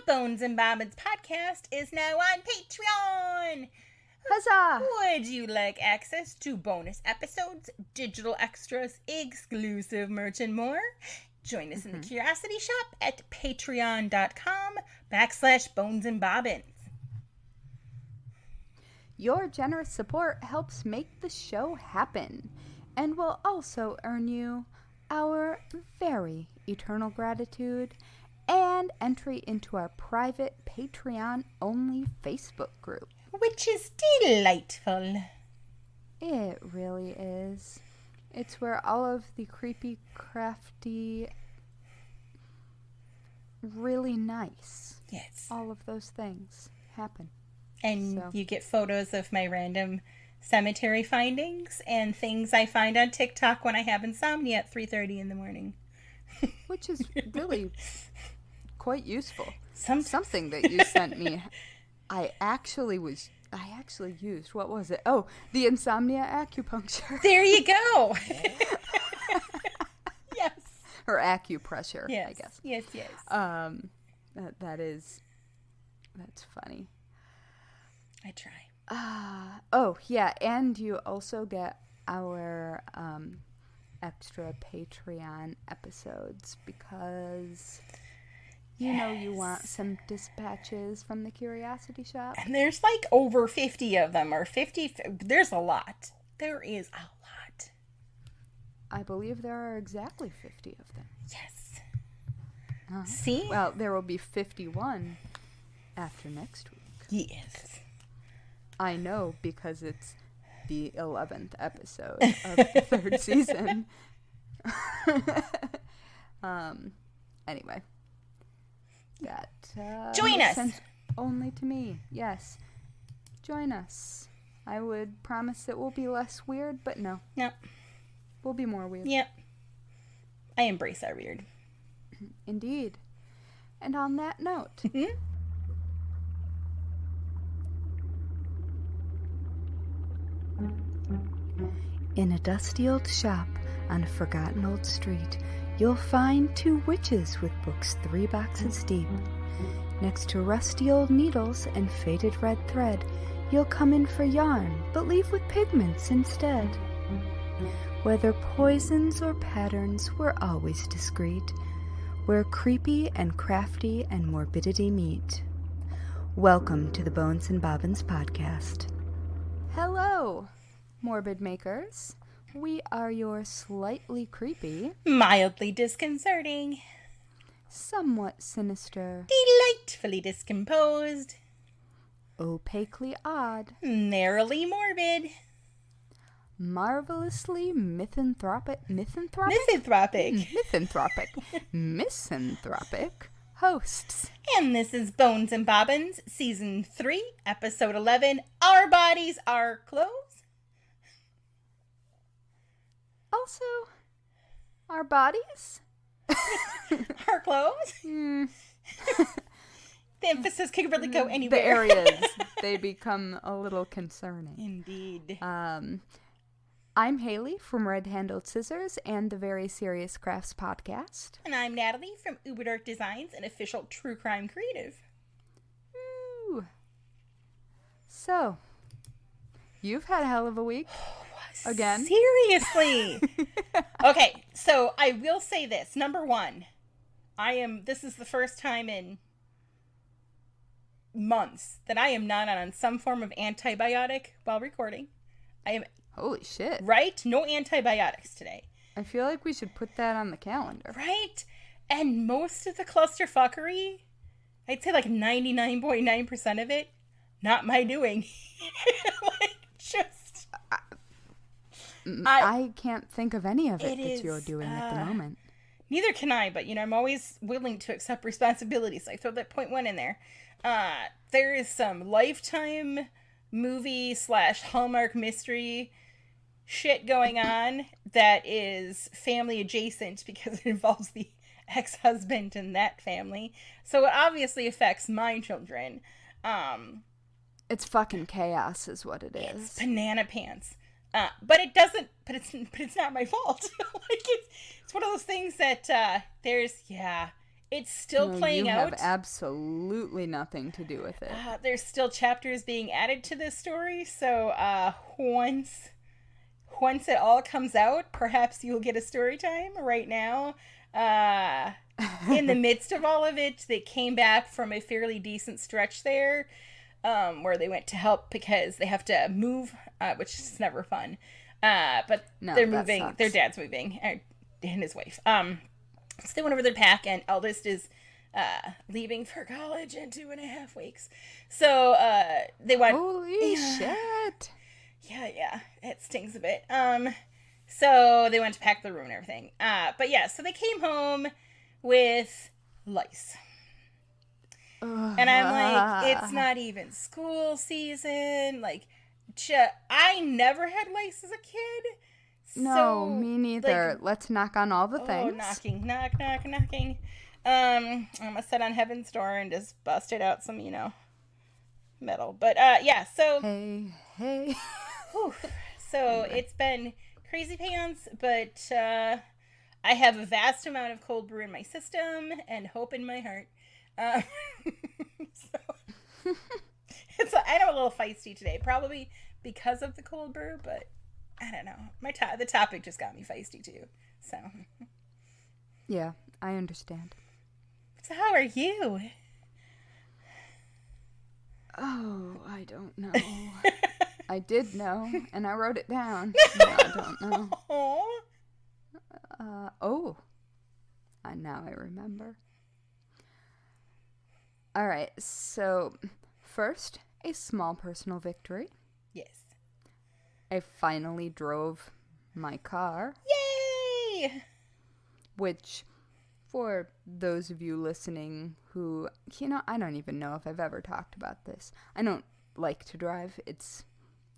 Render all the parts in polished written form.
Bones and Bobbins podcast is now on Patreon. Huzzah! Would you like access to bonus episodes, digital extras, exclusive merch, and more? Join us in the Curiosity Shop at patreon.com/Bones and Bobbins. Your generous support helps make the show happen and will also earn you our very eternal gratitude and entry into our private Patreon-only Facebook group. Which is delightful. It really is. It's where all of the creepy, crafty, really nice, Yes. all of those things happen. And you get photos of my random cemetery findings and things I find on TikTok when I have insomnia at 3:30 in the morning. Which is really quite useful. Something that you sent me, I actually used, what was it? Oh, the insomnia acupuncture. There you go. Yes. Or acupressure, Yes. I guess. Yes. That's funny. I try. Oh, yeah, and you also get our extra Patreon episodes because you know you want some dispatches from the Curiosity Shop. And there's like over 50 of them, or 50. There's a lot. There is a lot. I believe there are exactly 50 of them. Yes. Uh-huh. See? Well, there will be 51 after next week. Yes. I know because it's the 11th episode of the third season. Anyway. That join makes us. sense only to me. Yes. Join us. I would promise it will be less weird, but no. No. We'll be more weird. Yep. I embrace our weird. Indeed. And on that note, in a dusty old shop on a forgotten old street, you'll find two witches with books 3 boxes deep. Next to rusty old needles and faded red thread, you'll come in for yarn, but leave with pigments instead. Whether poisons or patterns, we're always discreet, where creepy and crafty and morbidity meet. Welcome to the Bones and Bobbins podcast. Hello, morbid makers. We are your slightly creepy, Mildly disconcerting. somewhat sinister, Delightfully discomposed. opaquely odd, Narrowly morbid. marvelously misanthropic hosts. And this is Bones and Bobbins, Season 3, Episode 11, Our Bodies Are Clothes. Also, our bodies? Our clothes? The emphasis could really go anywhere. The areas, they become a little concerning. Indeed. I'm Haley from Red Handled Scissors and the Very Serious Crafts podcast. And I'm Natalie from Uber Dark Designs, an official true crime creative. Ooh. So, you've had a hell of a week. Again? Seriously. Okay, so I will say this. Number one, this is the first time in months that I am not on some form of antibiotic while recording. I am... Holy shit. Right? No antibiotics today. I feel like we should put that on the calendar. Right? And most of the clusterfuckery, I'd say like 99.9% of it, not my doing. I can't think of any of it that you're is, doing at the moment. Neither can I, but, I'm always willing to accept responsibility, so I throw that point one in there. There is some Lifetime movie / Hallmark mystery shit going on that is family adjacent because it involves the ex-husband and that family. So it obviously affects my children. It's fucking chaos is what it is. It's banana pants. But it doesn't, but it's not my fault. Like it's one of those things that, It's still No, playing you out. have absolutely nothing to do with it. There's still chapters being added to this story, so once it all comes out, perhaps you'll get a story time. Right now, in the midst of all of it, they came back from a fairly decent stretch there, where they went to help because they have to move, which is never fun. But No, they're that moving. sucks. Their dad's moving, and his wife. So they went over to the pack, and eldest is leaving for college in 2.5 weeks. So they went. Holy shit! Yeah, it stings a bit. So they went to pack the room and everything. But yeah, so they came home with lice. And I'm like, it's not even school season. Like, I never had lice as a kid. No, So, me neither. like, Let's knock on all the things. knocking. I'm gonna set on heaven's door and just busted out some, metal. But yeah, so Hey. whew. So it's been crazy pants, but I have a vast amount of cold brew in my system and hope in my heart. So I'm a little feisty today, probably because of the cold brew, but I don't know. The topic just got me feisty too. So Yeah, I understand. So how are you? Oh, I don't know. I did know, and I wrote it down. No, I don't know. Now I remember. All right, so first, a small personal victory. Yes. I finally drove my car. Yay! Which, for those of you listening who, I don't even know if I've ever talked about this. I don't like to drive. It's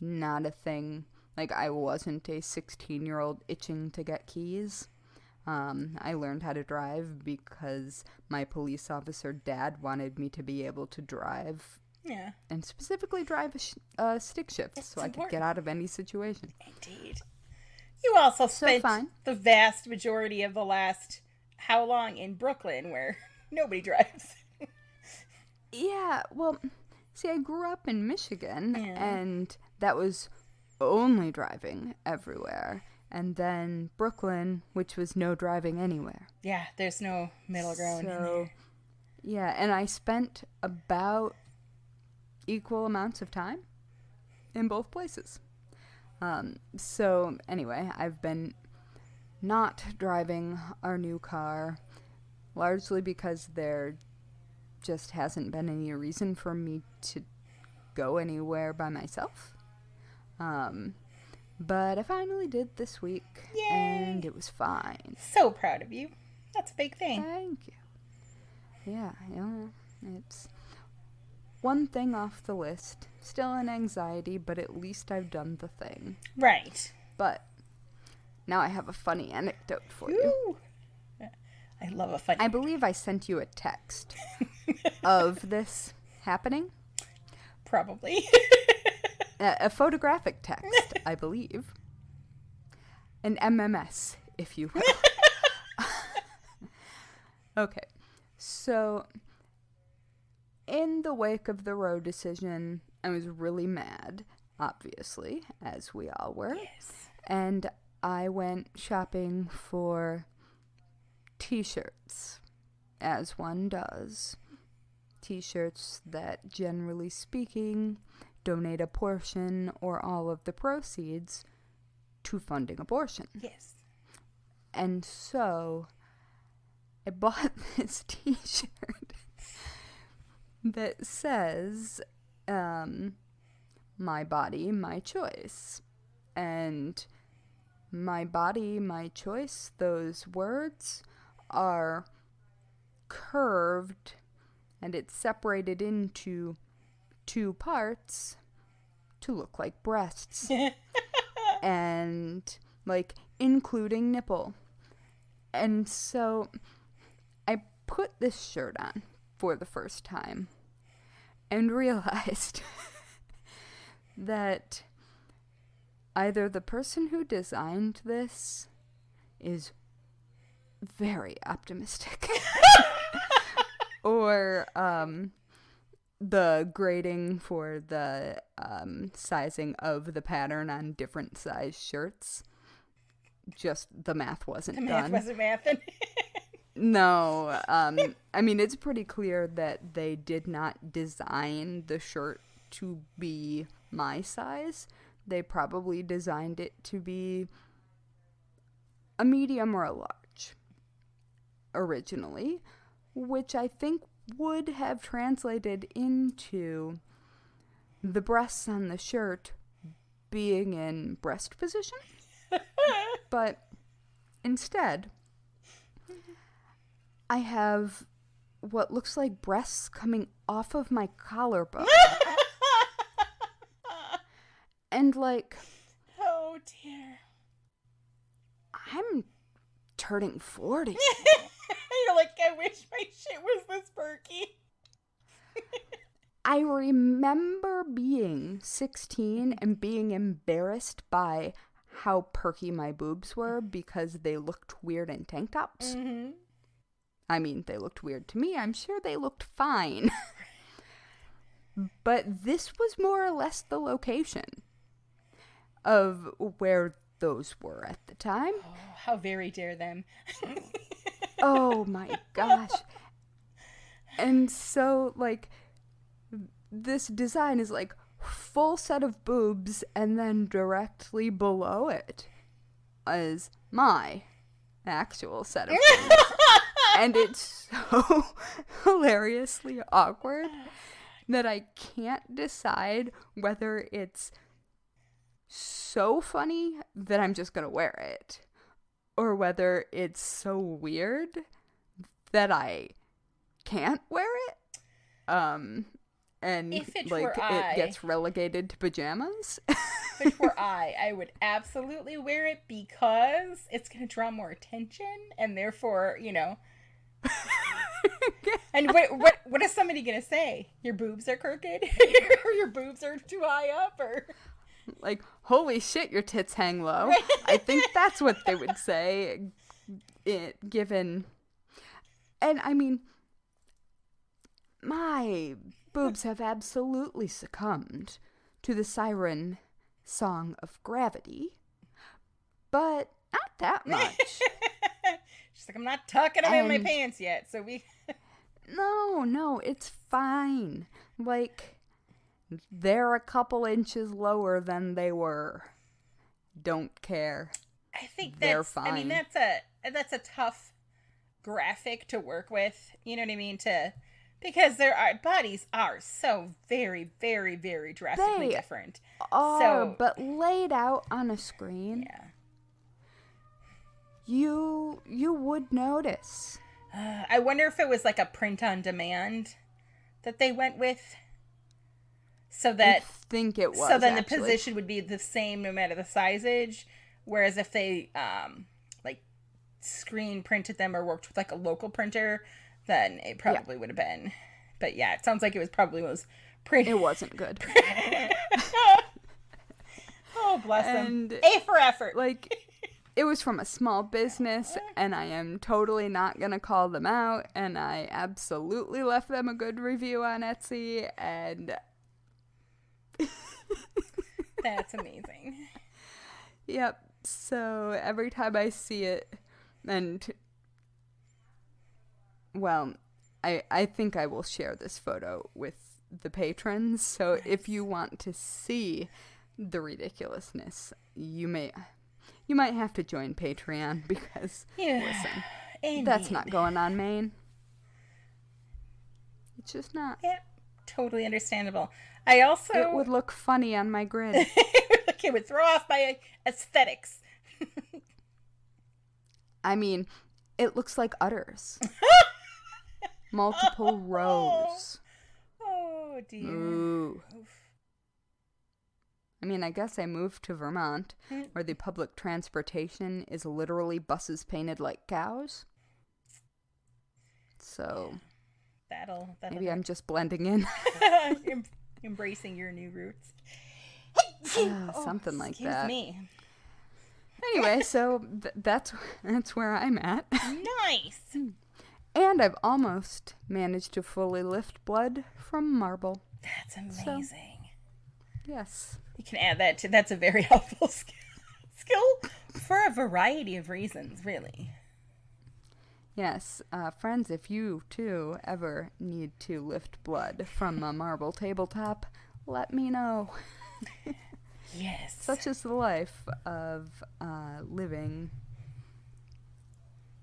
not a thing. Like, I wasn't a 16-year-old itching to get keys. I learned how to drive because my police officer dad wanted me to be able to drive. Yeah. And specifically drive a stick shift so I could get out of any situation. Indeed. You also spent fine. the vast majority of the last how long in Brooklyn where nobody drives. Yeah, well, see, I grew up in Michigan, and that was only driving everywhere. And then Brooklyn, which was no driving anywhere. Yeah, there's no middle ground in there. Yeah, and I spent about equal amounts of time in both places. So anyway, I've been not driving our new car, largely because there just hasn't been any reason for me to go anywhere by myself. But I finally did this week. Yay! And it was fine. So proud of you. That's a big thing. Thank you. Yeah, it's one thing off the list. Still an anxiety, but at least I've done the thing. Right. But now I have a funny anecdote for you. I love a funny. I believe I sent you a text of this happening. Probably. A photographic text, I believe. An MMS, if you will. Okay, so in the wake of the Roe decision, I was really mad, obviously, as we all were. Yes. And I went shopping for t-shirts, as one does. T-shirts that, generally speaking, donate a portion or all of the proceeds to funding abortion. Yes. And so I bought this t-shirt that says, my body, my choice. And my body, my choice, those words are curved and it's separated into two parts to look like breasts. And, like, including nipple. And so I put this shirt on for the first time and realized that either the person who designed this is very optimistic. Or the grading for the sizing of the pattern on different size shirts. Just the math wasn't done. The math wasn't mathing. No. I mean, it's pretty clear that they did not design the shirt to be my size. They probably designed it to be a medium or a large originally, which I think would have translated into the breasts on the shirt being in breast position. But instead, I have what looks like breasts coming off of my collarbone. And like, oh dear. I'm turning 40. You're like, I wish my shit was this perky. I remember being 16 and being embarrassed by how perky my boobs were because they looked weird in tank tops. Mm-hmm. I mean, they looked weird to me. I'm sure they looked fine. But this was more or less the location of where those were at the time. Oh, how very dare them. Oh my gosh. And so, like, this design is like full set of boobs, and then directly below it is my actual set of boobs. And it's so hilariously awkward that I can't decide whether it's so funny that I'm just gonna wear it, or whether it's so weird that I can't wear it. And if it like were it gets relegated to pajamas. If it were I would absolutely wear it because it's gonna draw more attention, and therefore, you know. And what is somebody gonna say? Your boobs are crooked, or your boobs are too high up, or like, holy shit, your tits hang low. I think that's what they would say. Given, and I mean, my boobs have absolutely succumbed to the siren song of gravity, but not that much. She's like, I'm not tucking them in my pants yet, so we... No, it's fine. Like, they're a couple inches lower than they were. Don't care. I think they're fine. I mean, that's a tough graphic to work with. You know what I mean? Because our bodies are so very, very, very drastically different. But laid out on a screen, yeah, you would notice. I wonder if it was like a print on demand that they went with, so that I think it was. So then actually. the position would be the same no matter the sizage. Whereas if they like screen printed them or worked with like a local printer, then it probably would have been. But yeah, it sounds like it was pretty. It wasn't good. Oh, bless them. A for effort. Like, it was from a small business, and I am totally not going to call them out, and I absolutely left them a good review on Etsy, and... That's amazing. Yep. So every time I see it, and... Well, I think I will share this photo with the patrons, so if you want to see the ridiculousness, you might have to join Patreon because, listen, that's not going on Maine. It's just not. Yeah, totally understandable. It would look funny on my grid. It would throw off my aesthetics. I mean, it looks like udders. Multiple rows. Oh, dear. Ooh. I mean, I guess I moved to Vermont, where the public transportation is literally buses painted like cows. So, that'll maybe I'm just blending in. Embracing your new roots. Something like that. Excuse me. Anyway, so that's where I'm at. Nice. And I've almost managed to fully lift blood from marble. That's amazing. So, yes. You can add that to, that's a very helpful skill for a variety of reasons, really. Yes, friends, if you too ever need to lift blood from a marble tabletop, let me know. Yes. Such is the life of living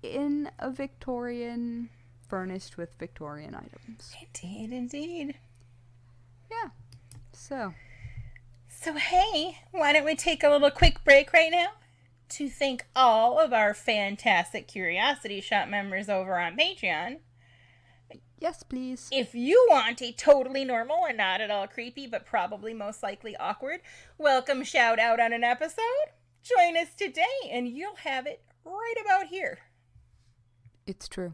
in a Victorian, furnished with Victorian items. Indeed, indeed. Yeah, so hey, why don't we take a little quick break right now to thank all of our fantastic Curiosity Shop members over on Patreon. yes, please. If you want a totally normal and not at all creepy, but probably most likely awkward, welcome shout out on an episode, join us today and you'll have it right about here. It's true.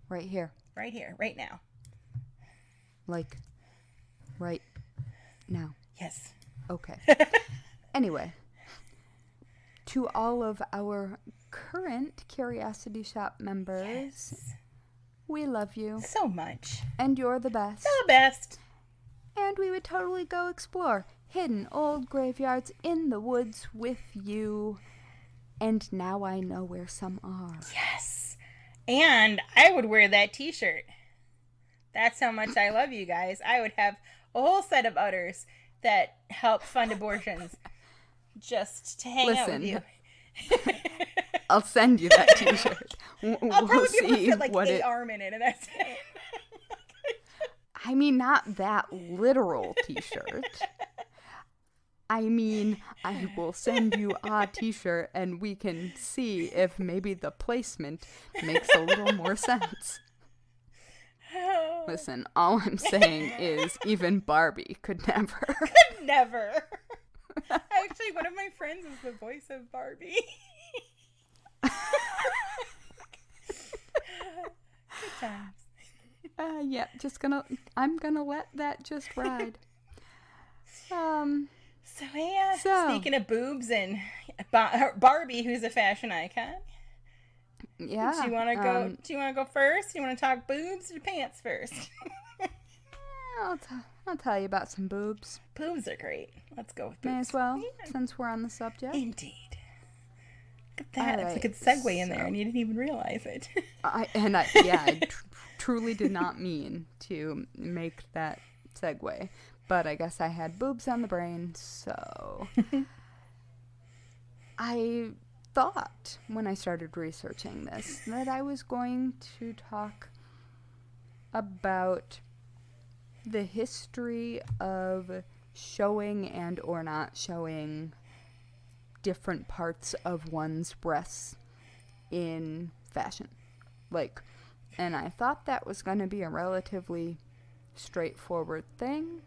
Right here. Right here, right now. Like, right now. Yes. Okay. Anyway, to all of our current Curiosity Shop members, Yes. we love you. So much. And you're the best. The best. And we would totally go explore hidden old graveyards in the woods with you. And now I know where some are. Yes. And I would wear that t-shirt. That's how much I love you guys. I would have a whole set of udders that help fund abortions just to hang out with you. I'll send you that t-shirt. I'll probably be able to fit like what a arm in it and that's it. I mean, not that literal t-shirt. I mean, I will send you a t-shirt and we can see if maybe the placement makes a little more sense. Listen, all I'm saying is even Barbie could never. Could never. Actually, one of my friends is the voice of Barbie. Good times. Yeah, I'm gonna let that just ride. So yeah, speaking of boobs and Barbie, who's a fashion icon. Yeah. Do you want to go? Do you want to go first? Do you want to talk boobs or pants first? I'll tell you about some boobs. Boobs are great. Let's go with boobs. May as well, since we're on the subject. Indeed. Look at that. Right, it's a good segue in there, and you didn't even realize it. I truly did not mean to make that segue, but I guess I had boobs on the brain, so I thought when I started researching this that I was going to talk about the history of showing and or not showing different parts of one's breasts in fashion. And I thought that was going to be a relatively straightforward thing.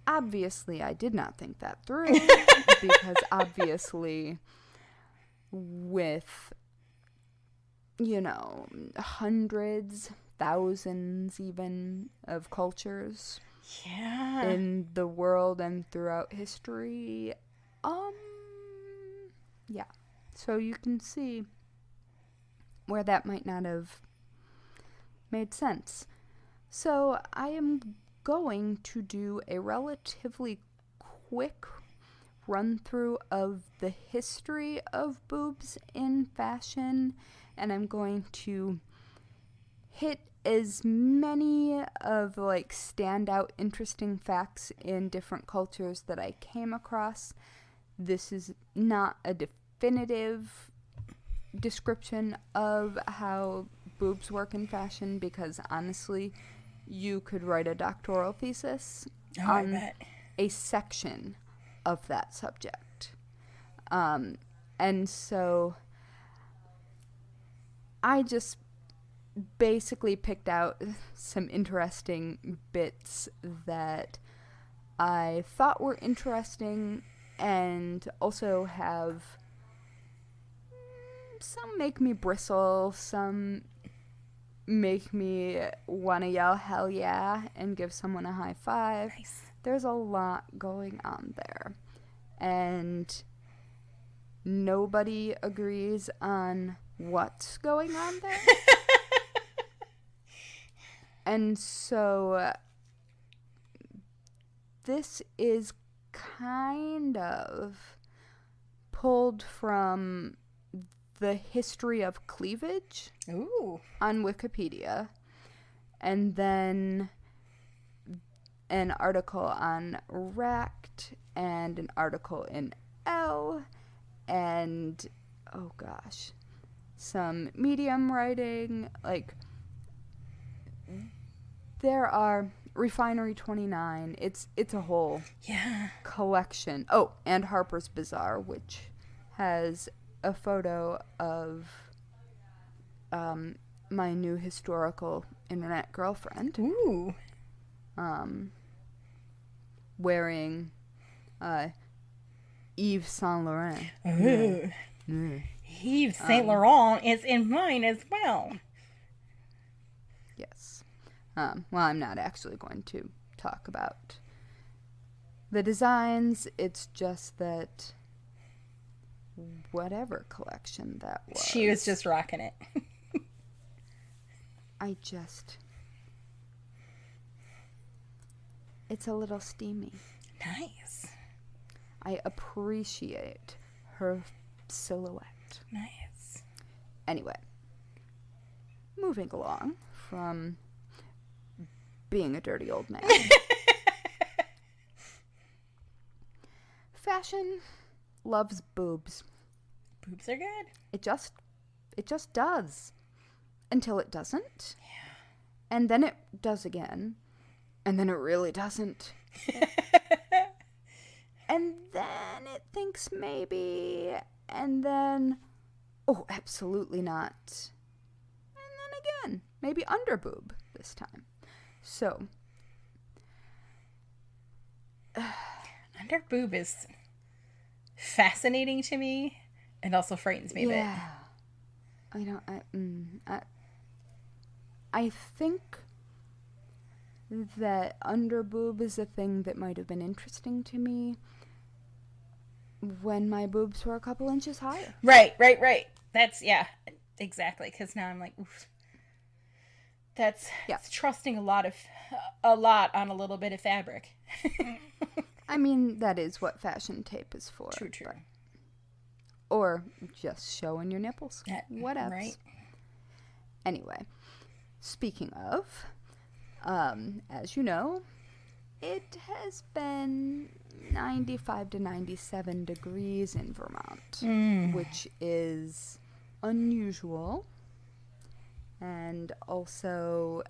Obviously, I did not think that through because obviously with, hundreds, thousands even of cultures in the world and throughout history, yeah. So you can see where that might not have made sense. So I am going to do a relatively quick run through of the history of boobs in fashion, and I'm going to hit as many of standout interesting facts in different cultures that I came across. This is not a definitive description of how boobs work in fashion because honestly you could write a doctoral thesis on a section of that subject. And so I just basically picked out some interesting bits that I thought were interesting and also have some make me bristle, some make me want to yell hell yeah and give someone a high five. Nice. There's a lot going on there. And nobody agrees on what's going on there. And so this is kind of pulled from the history of cleavage on Wikipedia, and then an article on Racked, and an article in Elle, and oh gosh, some Medium writing. Like, there are Refinery 29. It's a whole collection. Oh, and Harper's Bazaar, which has a photo of my new historical internet girlfriend. Ooh. Wearing Yves Saint Laurent. Yves Saint Laurent is in mine as well. Yes. Well, I'm not actually going to talk about the designs. It's just that whatever collection that was, she was just rocking it. It's a little steamy. Nice. I appreciate her silhouette. Nice. Anyway, moving along from being a dirty old man. Fashion loves boobs. Boobs are good. It just does. Until it doesn't. Yeah. And then it does again. And then it really doesn't. And then it thinks maybe. And then, oh, absolutely not. And then again, maybe under boob this time. So, under boob is fascinating to me and also frightens me a bit. I think that under boob is a thing that might have been interesting to me when my boobs were a couple inches higher. Right. That's, yeah, exactly. Because now I'm like, oof. That's trusting a lot on a little bit of fabric. I mean, that is what fashion tape is for. True. Or just showing your nipples. Whatever. Right. Anyway, speaking of, as you know, it has been 95 to 97 degrees in Vermont, which is unusual and also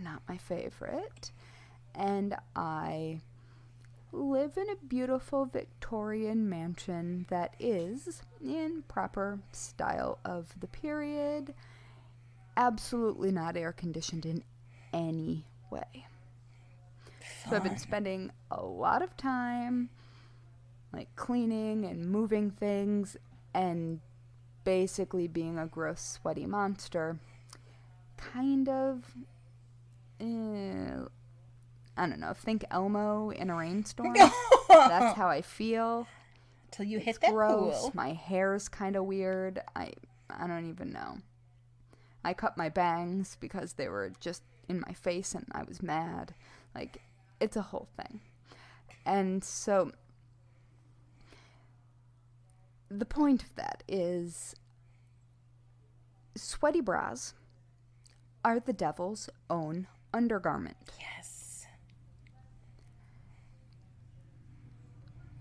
not my favorite. And I live in a beautiful Victorian mansion that is in proper style of the period, absolutely not air conditioned in any way. Fun. So I've been spending a lot of time like cleaning and moving things and basically being a gross sweaty monster. Kind of I don't know, think Elmo in a rainstorm. That's how I feel. Till you hit that gross. pool. My hair's kind of weird. I don't even know. I cut my bangs because they were just in my face and I was mad. Like, it's a whole thing. And so the point of that is sweaty bras are the devil's own undergarment. Yes.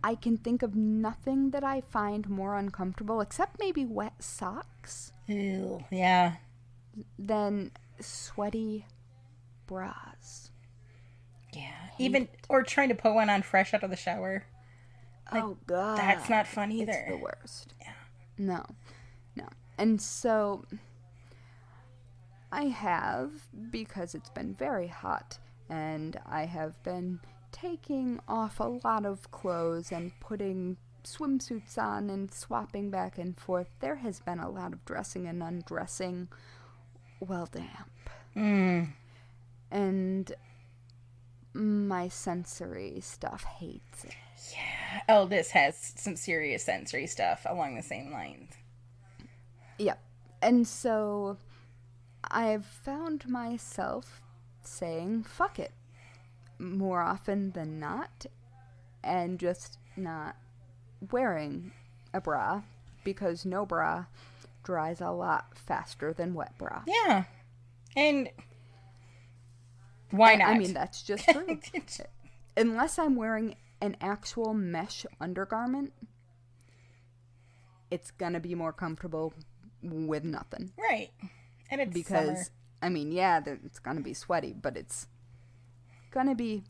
I can think of nothing that I find more uncomfortable, except maybe wet socks. Ew. Yeah. Than sweaty bras. Yeah. Even, or trying to put one on fresh out of the shower. Like, oh, God. That's not fun either. It's the worst. Yeah. No. And so I have, because it's been very hot, and I have been taking off a lot of clothes and putting swimsuits on and swapping back and forth. There has been a lot of dressing and undressing while damp. And my sensory stuff hates it. Eldest has some serious sensory stuff along the same lines. Yep. And so I've found myself saying, fuck it, more often than not, and just not wearing a bra, because no bra dries a lot faster than wet bra. Yeah. And why not? I mean, that's just true. Unless I'm wearing an actual mesh undergarment, it's gonna be more comfortable with nothing. Right. And it's because summer. I mean, yeah, it's gonna be sweaty, but it's gonna be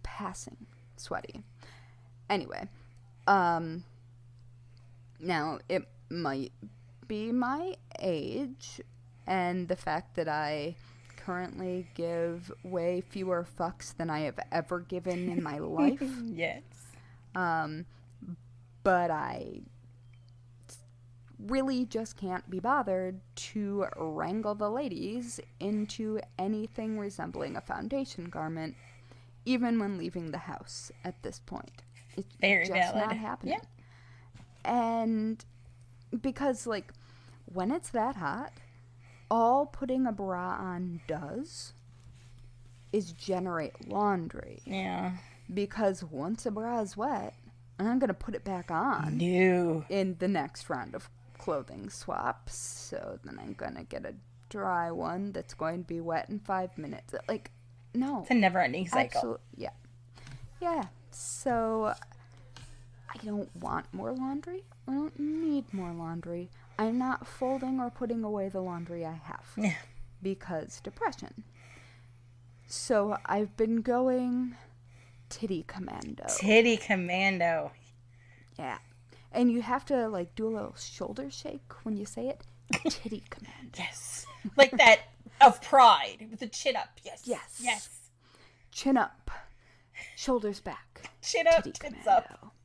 passing sweaty. Anyway, now it might be my age and the fact that I currently give way fewer fucks than I have ever given in my life. Yes. But I really just can't be bothered to wrangle the ladies into anything resembling a foundation garment, even when leaving the house at this point. It's very just valid. not happening. Yeah. And because, like, when it's that hot, all putting a bra on does is generate laundry. Yeah. Because once a bra is wet, I'm going to put it back on. No. In the next round of clothing swaps. So then I'm going to get a dry one that's going to be wet in 5 minutes. Like, no. It's a never-ending cycle. Yeah. Yeah. So I don't want more laundry. I don't need more laundry. I'm not folding or putting away the laundry I have. Yeah. Because depression. So I've been going titty commando. Titty commando. Yeah. And you have to, like, do a little shoulder shake when you say it. Titty commando. Yes. Like that of pride with the chin up. Yes. Yes. Yes. Chin up. Shoulders back. Chin up, Titty tits commando. up.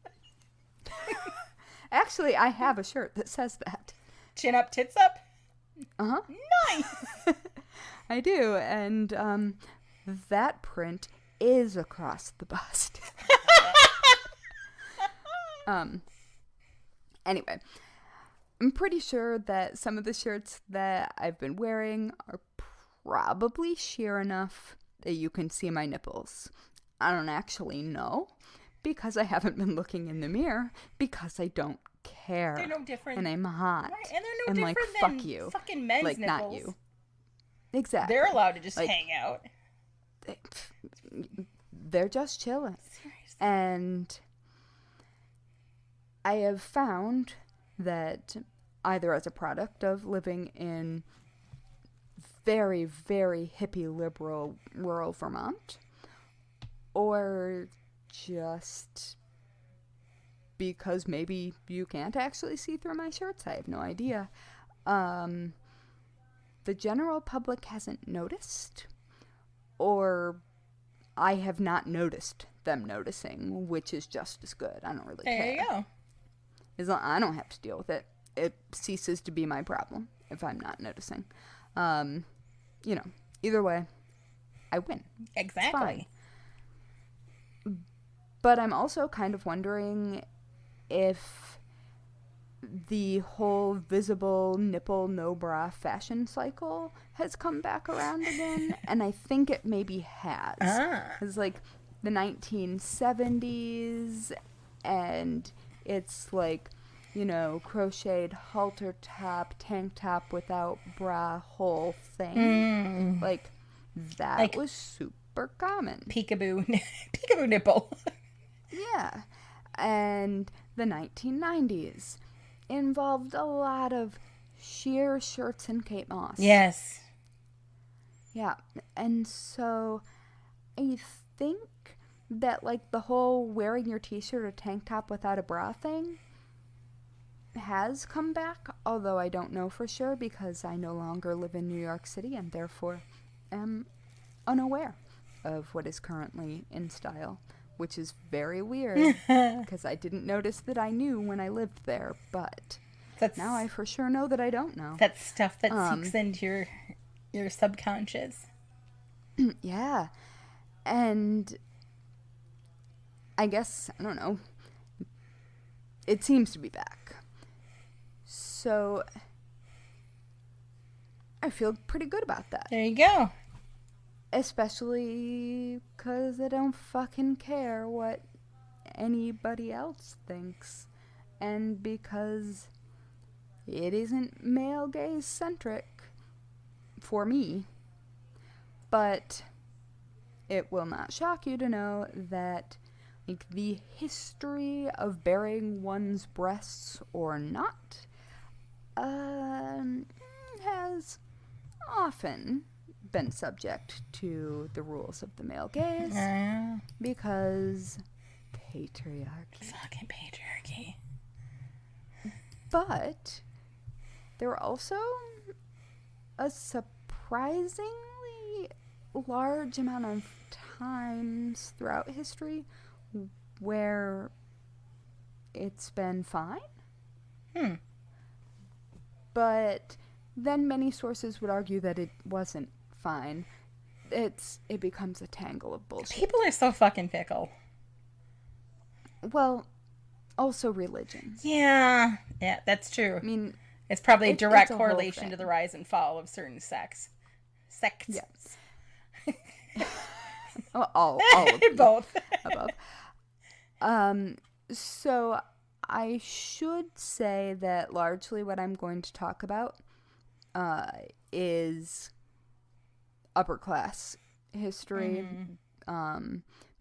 Actually, I have a shirt that says that. Chin up, tits up? Uh-huh. Nice. I do. And that print is across the bust. Anyway, I'm pretty sure that some of the shirts that I've been wearing are probably sheer enough that you can see my nipples. I don't actually know because I haven't been looking in the mirror because I don't care. They're no different. And I'm hot. Right, and they're no and different like, than fuck you. fucking men's like, nipples. Not you. Exactly. They're allowed to just like, hang out. They're just chilling. Seriously. And I have found that either as a product of living in very, very hippie liberal rural Vermont, or just because maybe you can't actually see through my shirts, I have no idea. The general public hasn't noticed, or I have not noticed them noticing, which is just as good. I don't really care. There you go. As long I don't have to deal with it. It ceases to be my problem if I'm not noticing. Either way, I win. Exactly. But I'm also kind of wondering if the whole visible nipple no bra fashion cycle has come back around again. And I think it maybe has. It's like the 1970s, and it's like, crocheted halter top, tank top without bra whole thing. Like, that was super common. Peekaboo nipple. Yeah. And the 1990s involved a lot of sheer shirts and Kate Moss. Yes. Yeah. And so I think that, like, the whole wearing your t-shirt or tank top without a bra thing has come back, although I don't know for sure because I no longer live in New York City and therefore am unaware of what is currently in style, which is very weird because I didn't notice that I knew when I lived there, but now I for sure know that I don't know. That's stuff that seeps into your subconscious. Yeah. And I guess, I don't know, it seems to be back. So I feel pretty good about that. There you go. Especially because I don't fucking care what anybody else thinks. And because it isn't male gaze centric for me. But it will not shock you to know that, like, the history of baring one's breasts or not has often been subject to the rules of the male gaze because patriarchy. Fucking patriarchy. But there were also a surprisingly large amount of times throughout history where it's been fine. But then many sources would argue that it wasn't fine. It becomes a tangle of bullshit. People are so fucking fickle. Well, also religion. Yeah, that's true. I mean, it's probably a direct it's a correlation to the rise and fall of certain sects. Yes. all of them. Both. Above. So I should say that largely what I'm going to talk about is upper class history,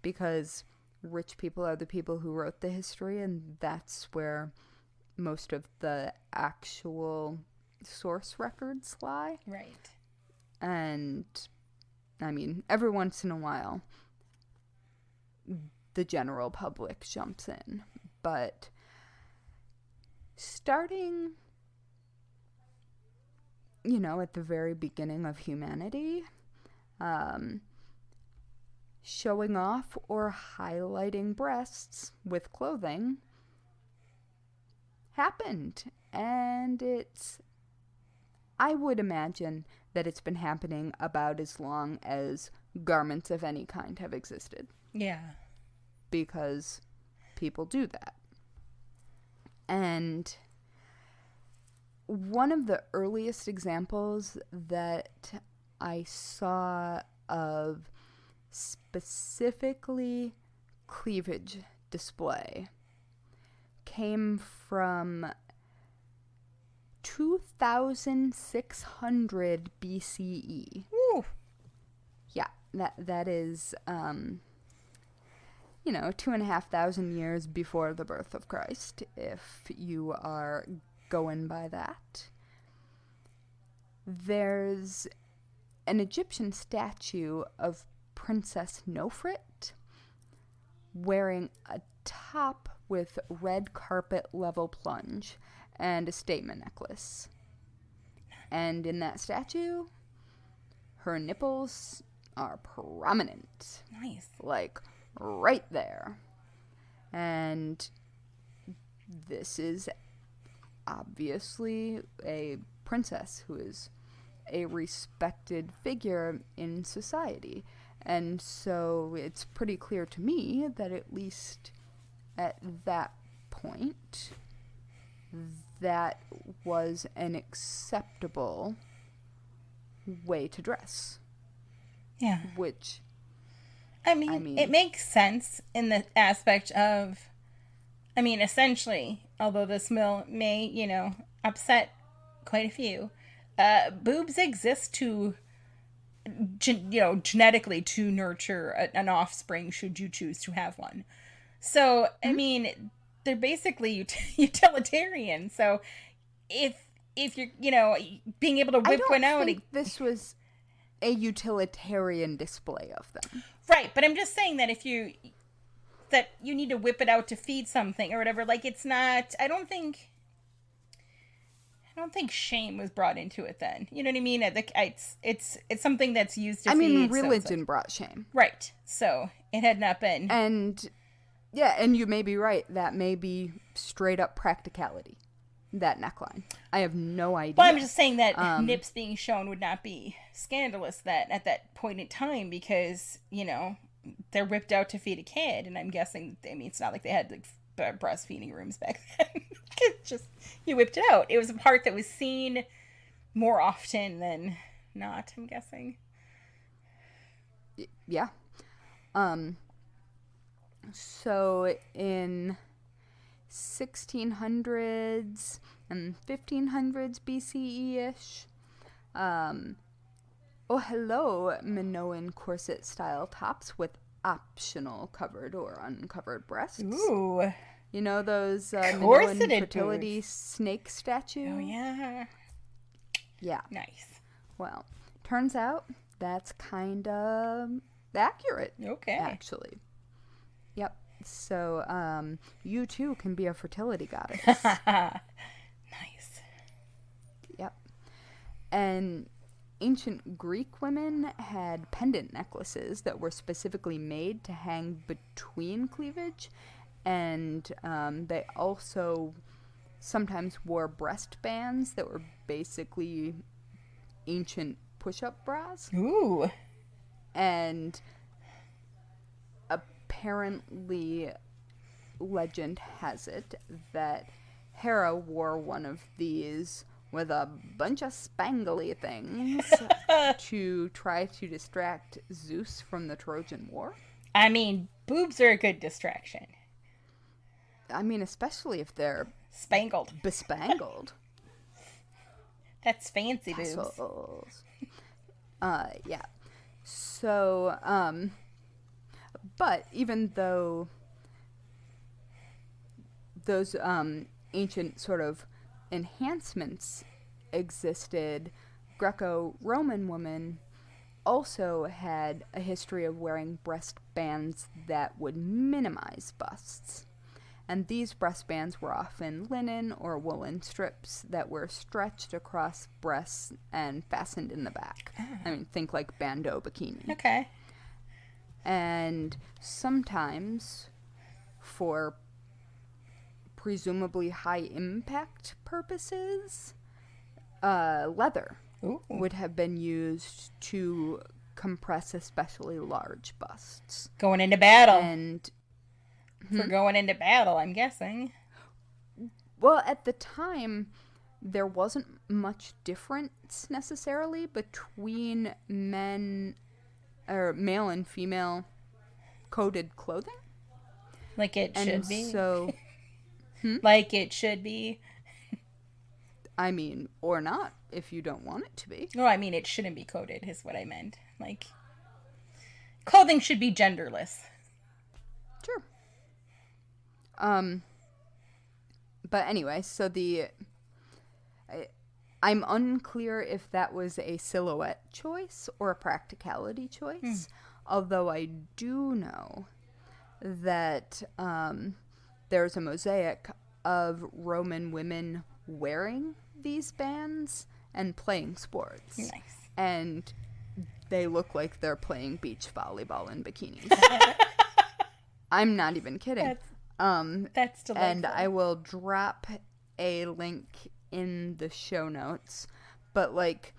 because rich people are the people who wrote the history, and that's where most of the actual source records lie. Right. And I mean, every once in a while the general public jumps in, but starting, you know, at the very beginning of humanity, showing off or highlighting breasts with clothing happened. And I would imagine that it's been happening about as long as garments of any kind have existed. Yeah. Because people do that. And one of the earliest examples that I saw of specifically cleavage display came from 2600 BCE. Woo. Yeah, that is, 2,500 years before the birth of Christ, if you are going by that. There's an Egyptian statue of Princess Nofret wearing a top with red carpet level plunge and a statement necklace. And in that statue, her nipples are prominent. Nice. Like, right there. And this is obviously a princess who is a respected figure in society. And so it's pretty clear to me that at least at that point, that was an acceptable way to dress. Yeah. Which, I mean, it makes sense in the aspect of, essentially, although this may, upset quite a few, boobs exist to, genetically to nurture an offspring should you choose to have one. So, they're basically utilitarian. So, if you're, being able to whip one out. I don't think this was a utilitarian display of them. Right, but I'm just saying that if you need to whip it out to feed something or whatever, like, it's not, I don't think shame was brought into it then. You know what I mean? It's something that's used to feed. Religion brought shame. Right. So it had not been. And yeah, and you may be right. That may be straight up practicality. That neckline. I have no idea. Well, I'm just saying that nips being shown would not be scandalous at that point in time because, they're whipped out to feed a kid, and I'm guessing, I mean, it's not like they had like breastfeeding rooms back then. It's just, you whipped it out. It was a part that was seen more often than not, I'm guessing. Yeah. So in 1600s and 1500s BCE-ish, oh hello, Minoan corset style tops with optional covered or uncovered breasts. Ooh. You know those Minoan fertility boobs. snake statues? Oh, yeah. Yeah. Nice. Well, turns out that's kind of accurate. Okay. Actually. Yep. So, you too can be a fertility goddess. Nice. Yep. And ancient Greek women had pendant necklaces that were specifically made to hang between cleavage. And they also sometimes wore breast bands that were basically ancient push-up bras. Ooh. And apparently, legend has it that Hera wore one of these with a bunch of spangly things to try to distract Zeus from the Trojan War. I mean, boobs are a good distraction. I mean, especially if they're Spangled. bespangled. That's fancy boobs. Tassels. Yeah. So, but even though those ancient sort of enhancements existed, Greco-Roman women also had a history of wearing breast bands that would minimize busts. And these breast bands were often linen or woolen strips that were stretched across breasts and fastened in the back. I mean, think like bandeau bikini. Okay. And sometimes, for presumably high impact purposes, leather Ooh. would have been used to compress especially large busts. Going into battle. And For going into battle, I'm guessing. well, at the time, there wasn't much difference necessarily between male and female coded clothing. Like it should And be. so, Like it should be. I mean, or not, if you don't want it to be. No, I mean, it shouldn't be coded, is what I meant. Like, clothing should be genderless. Sure. But anyway, so I'm unclear if that was a silhouette choice or a practicality choice. Although I do know that there's a mosaic of Roman women wearing these bands and playing sports. Nice. And they look like they're playing beach volleyball in bikinis. I'm not even kidding. That's delightful. And I will drop a link in the show notes. But, like,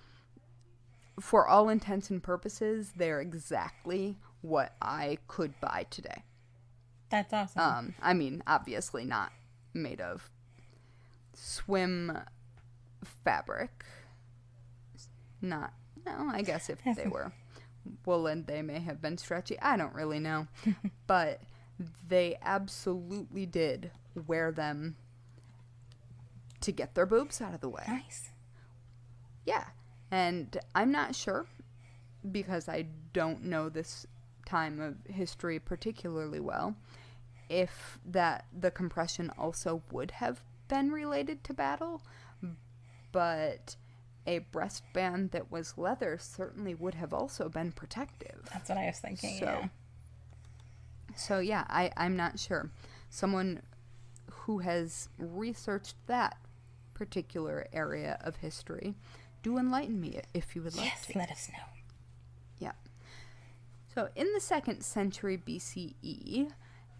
for all intents and purposes, they're exactly what I could buy today. That's awesome. I mean, obviously not made of swim fabric. No, I guess if they were woolen, they may have been stretchy. I don't really know. But they absolutely did wear them to get their boobs out of the way. Nice. Yeah. And I'm not sure, because I don't know this time of history particularly well, if the compression also would have been related to battle, but a breastband that was leather certainly would have also been protective. That's what I was thinking, So yeah, I'm not sure. Someone who has researched that particular area of history, do enlighten me if you would like to. Yes, let us know. Yeah. So in the 2nd century BCE,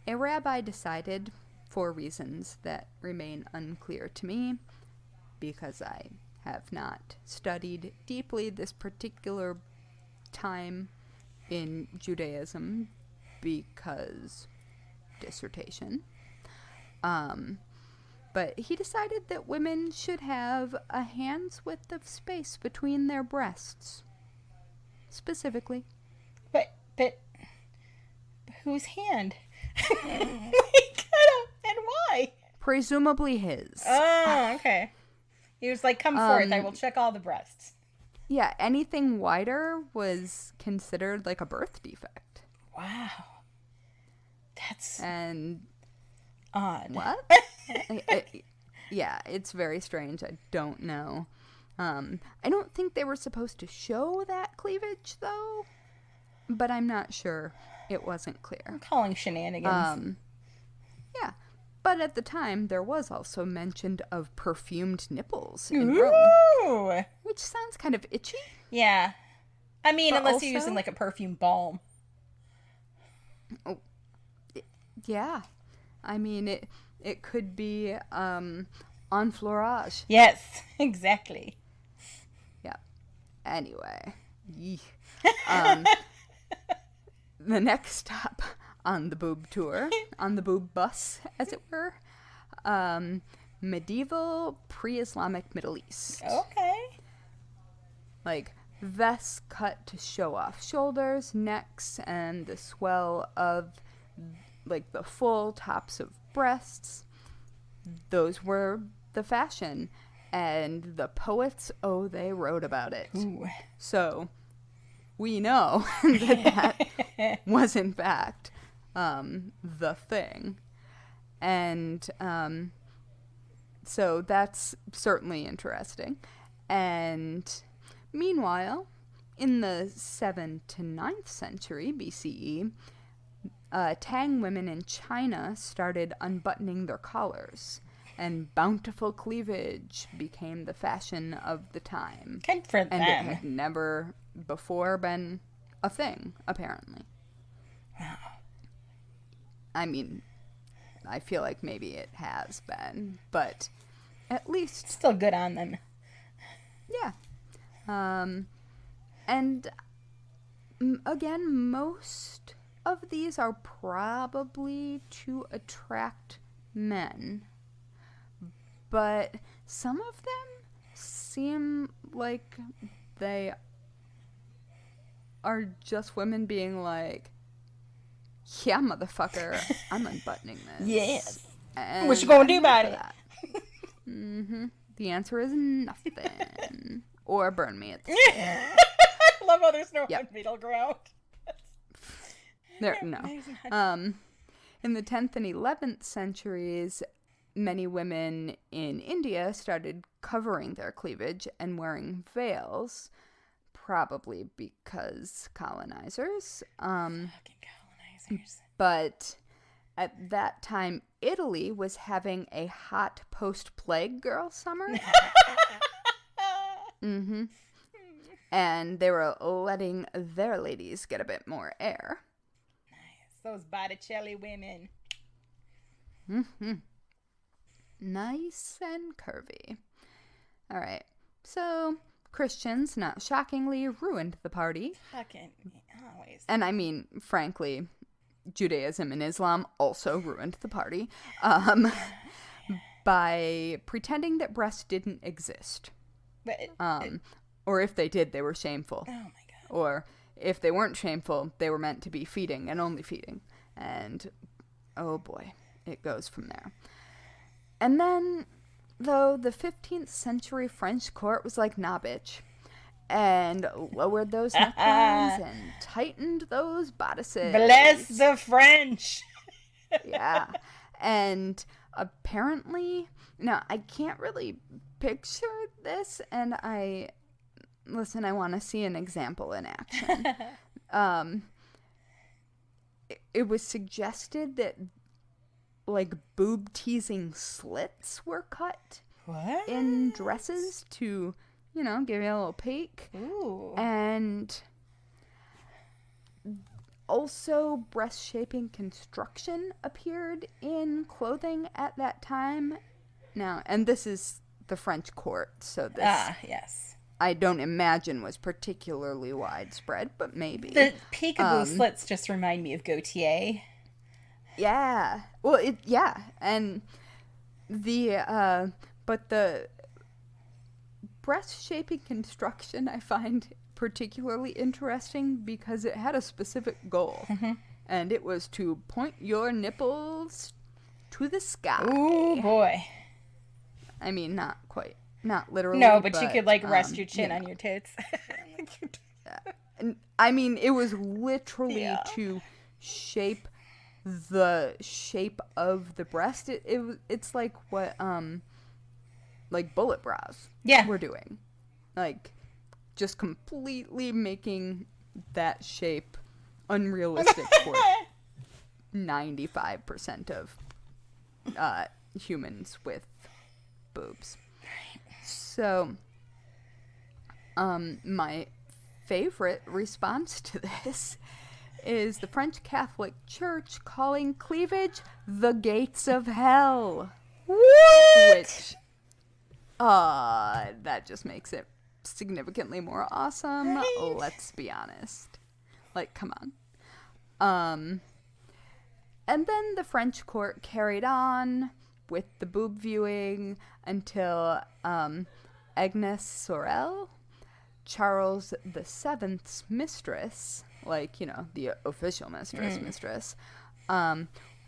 a rabbi decided, for reasons that remain unclear to me, because I have not studied deeply this particular time in Judaism because dissertation. But he decided that women should have a hand's width of space between their breasts. Specifically. But whose hand? And why? Presumably his. Oh, okay. He was like, come forth, I will check all the breasts. Yeah, anything wider was considered like a birth defect. Wow. That's odd. What? Yeah, it's very strange. I don't know. I don't think they were supposed to show that cleavage, though. But I'm not sure. It wasn't clear. I'm calling shenanigans. Yeah. But at the time, there was also mention of perfumed nipples in Ooh. Rome. Which sounds kind of itchy. Yeah. I mean, but unless also, you're using like a perfume balm. Oh, yeah. I mean, it could be enfleurage. Yes, exactly. Yeah. Anyway. The next stop on the boob tour, on the boob bus, as it were, medieval pre-Islamic Middle East. Okay. Like, vests cut to show off shoulders, necks, and the swell of, like, the full tops of breasts. Those were the fashion. And the poets, they wrote about it. Ooh. So, we know that was, in fact, the thing. And so that's certainly interesting. And meanwhile, in the 7th to 9th century BCE, Tang women in China started unbuttoning their collars, and bountiful cleavage became the fashion of the time. Good for them. And it had never before been a thing, apparently. Wow. I mean, I feel like maybe it has been, but at least... Still good on them. Yeah. And again, most of these are probably to attract men. But some of them seem like they are just women being like, yeah, motherfucker, I'm unbuttoning this. Yes. And what you gonna do about it? The answer is nothing. Or burn me. I love how there's no middle ground. There, no. In the 10th and 11th centuries, many women in India started covering their cleavage and wearing veils, probably because colonizers. Fucking colonizers. But at that time, Italy was having a hot post-plague girl summer. And they were letting their ladies get a bit more air. Nice. Those Botticelli women. Nice and curvy. All right. So, Christians, not shockingly, ruined the party. Fucking always. And I mean, frankly, Judaism and Islam also ruined the party by pretending that breasts didn't exist. Or if they did, they were shameful. Oh my god. Or if they weren't shameful, they were meant to be feeding and only feeding. And oh boy, it goes from there. And then, though, the 15th century French court was like, nah, bitch. And lowered those necklines and tightened those bodices. Bless the French. Yeah. And apparently, now, I can't really picture this, and I want to see an example in action. It was suggested that, like, boob-teasing slits were cut in dresses to, you know, give you a little peek. Ooh. And also breast-shaping construction appeared in clothing at that time. Now, and this is the French court, so this yes. I don't imagine was particularly widespread, but maybe. The peekaboo slits just remind me of Gautier. Yeah. Well, and but the breast shaping construction I find particularly interesting because it had a specific goal, and it was to point your nipples to the sky. Ooh, boy. I mean, not literally. No, but you could, like, rest your chin on your tits. I mean, it was literally to shape the shape of the breast. It's like what, like bullet brows we're doing. Like, just completely making that shape unrealistic for 95% of humans with boobs. So, my favorite response to this is the French Catholic Church calling cleavage the gates of hell. What? Which, that just makes it significantly more awesome. Right. Let's be honest. Like, come on. And then the French court carried on with the boob viewing until Agnes Sorel, Charles VII's mistress, like, you know, the official mistress,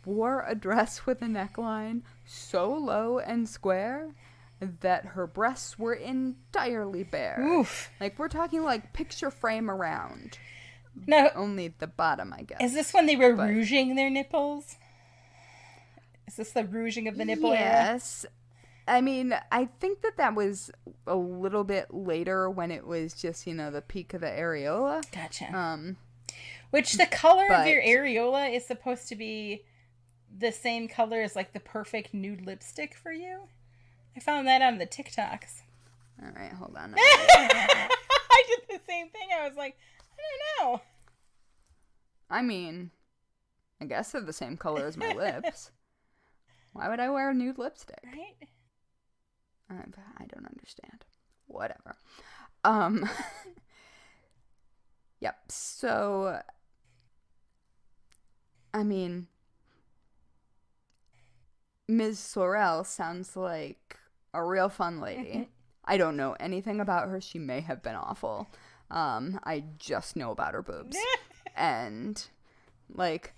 wore a dress with a neckline so low and square that her breasts were entirely bare. Oof. Like, we're talking like picture frame around. No. Only the bottom, I guess. Is this when they were rouging their nipples? Is this the rouging of the nipple era? Yes. I mean, I think that was a little bit later when it was just, you know, the peak of the areola. Gotcha. Which the color of your areola is supposed to be the same color as, like, the perfect nude lipstick for you. I found that on the TikToks. All right, hold on. I did the same thing. I was like, I don't know. I mean, I guess they're the same color as my lips. Why would I wear a nude lipstick? Right? I don't understand. Whatever. Yep. So, I mean, Ms. Sorel sounds like a real fun lady. I don't know anything about her. She may have been awful. I just know about her boobs. And, like,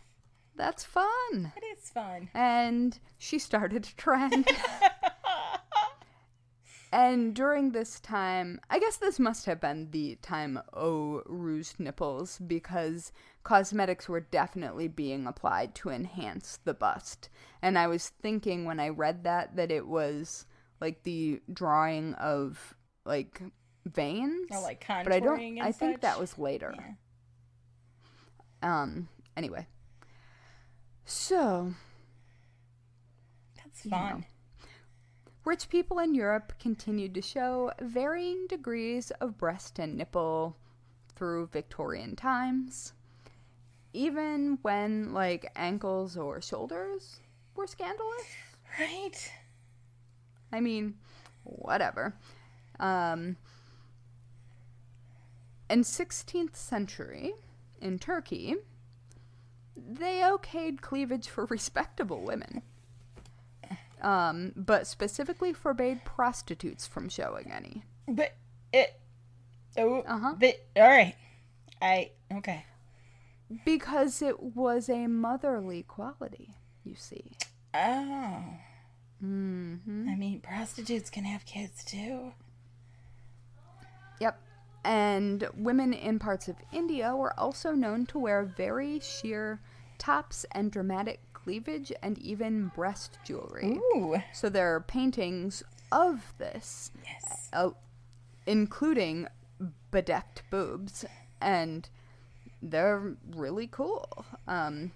that's fun. It is fun. And she started a trend. And during this time, I guess this must have been the time rouged nipples, because cosmetics were definitely being applied to enhance the bust. And I was thinking when I read that it was like the drawing of like veins. Or like contouring but I such. think that was later. Yeah. Anyway. So that's fun. You know, rich people in Europe continued to show varying degrees of breast and nipple through Victorian times, even when, like, ankles or shoulders were scandalous. Right? I mean, whatever. In 16th century, in Turkey, they okayed cleavage for respectable women. But specifically forbade prostitutes from showing any. But alright. Okay. Because it was a motherly quality, you see. Oh. Mm-hmm. I mean, prostitutes can have kids too. Yep. And women in parts of India were also known to wear very sheer tops and dramatic cleavage and even breast jewelry. Ooh. So there are paintings of this. Yes. Including bedecked boobs, and they're really cool. And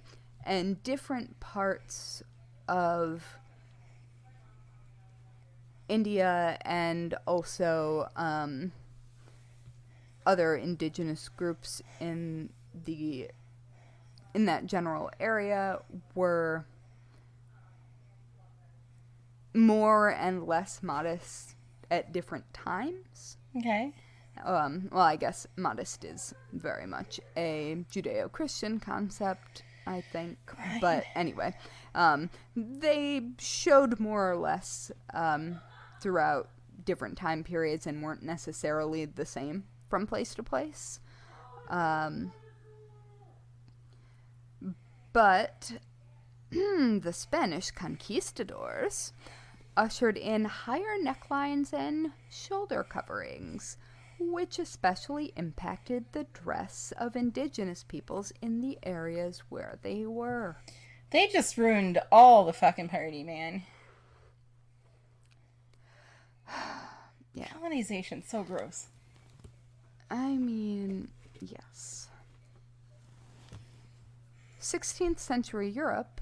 different parts of India and also other indigenous groups in that general area were more and less modest at different times. Okay. Well, I guess modest is very much a Judeo-Christian concept, I think. Right. But anyway, they showed more or less throughout different time periods and weren't necessarily the same from place to place. But the Spanish conquistadors ushered in higher necklines and shoulder coverings, which especially impacted the dress of indigenous peoples in the areas where they were. They just ruined all the fucking party, man. Yeah. Colonization's so gross. I mean, yes. 16th century Europe,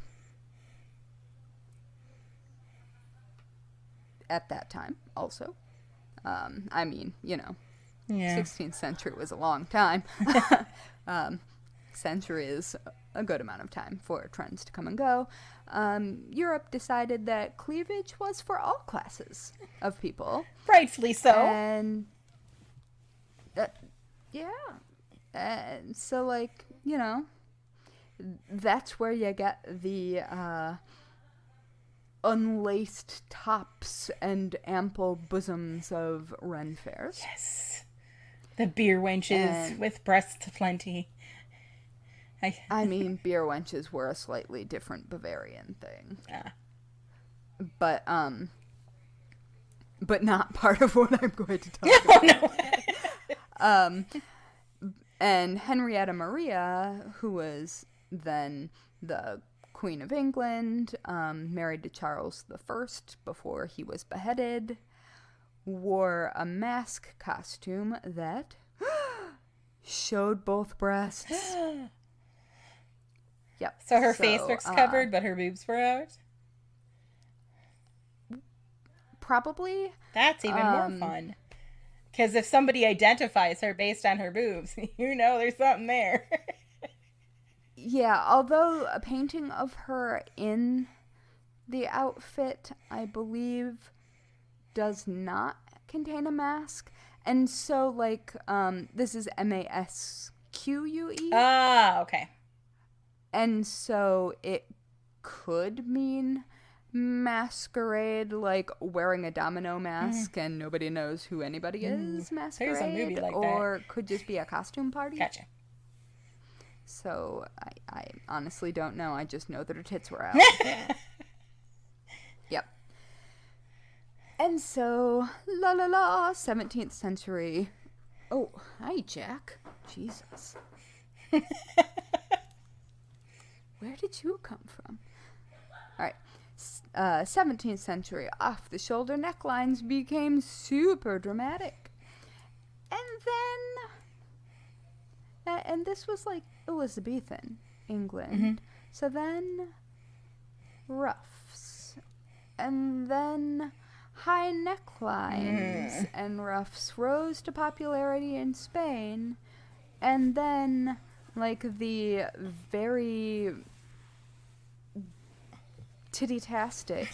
at that time, also. I mean, you know, Yeah. 16th century was a long time. Century is a good amount of time for trends to come and go. Europe decided that cleavage was for all classes of people. Rightfully so. And, yeah. And so, like, you know, that's where you get the unlaced tops and ample bosoms of Ren fairs. Yes. The beer wenches with breasts aplenty. I mean, beer wenches were a slightly different Bavarian thing. But not part of what I'm going to talk about. No. And Henrietta Maria, who was then the Queen of England, married to Charles I before he was beheaded, wore a mask costume that showed both breasts. Yep. So her face looks covered, but her boobs were out? Probably. That's even more fun. Because if somebody identifies her based on her boobs, you know there's something there. Yeah, although a painting of her in the outfit, I believe, does not contain a mask. And so, like, this is MASQUE. Ah, okay. And so it could mean masquerade, like wearing a domino mask and nobody knows who anybody is, masquerade. There's a movie like that. Or could just be a costume party. Gotcha. So I honestly don't know. I just know that her tits were out. Yep. And so, 17th century. Oh, hi, Jack. Jesus. Where did you come from? All right. 17th century, off-the-shoulder necklines became super dramatic. And then, and this was like Elizabethan England. So then, ruffs. And then high necklines and ruffs rose to popularity in Spain. And then, like, the very titty-tastic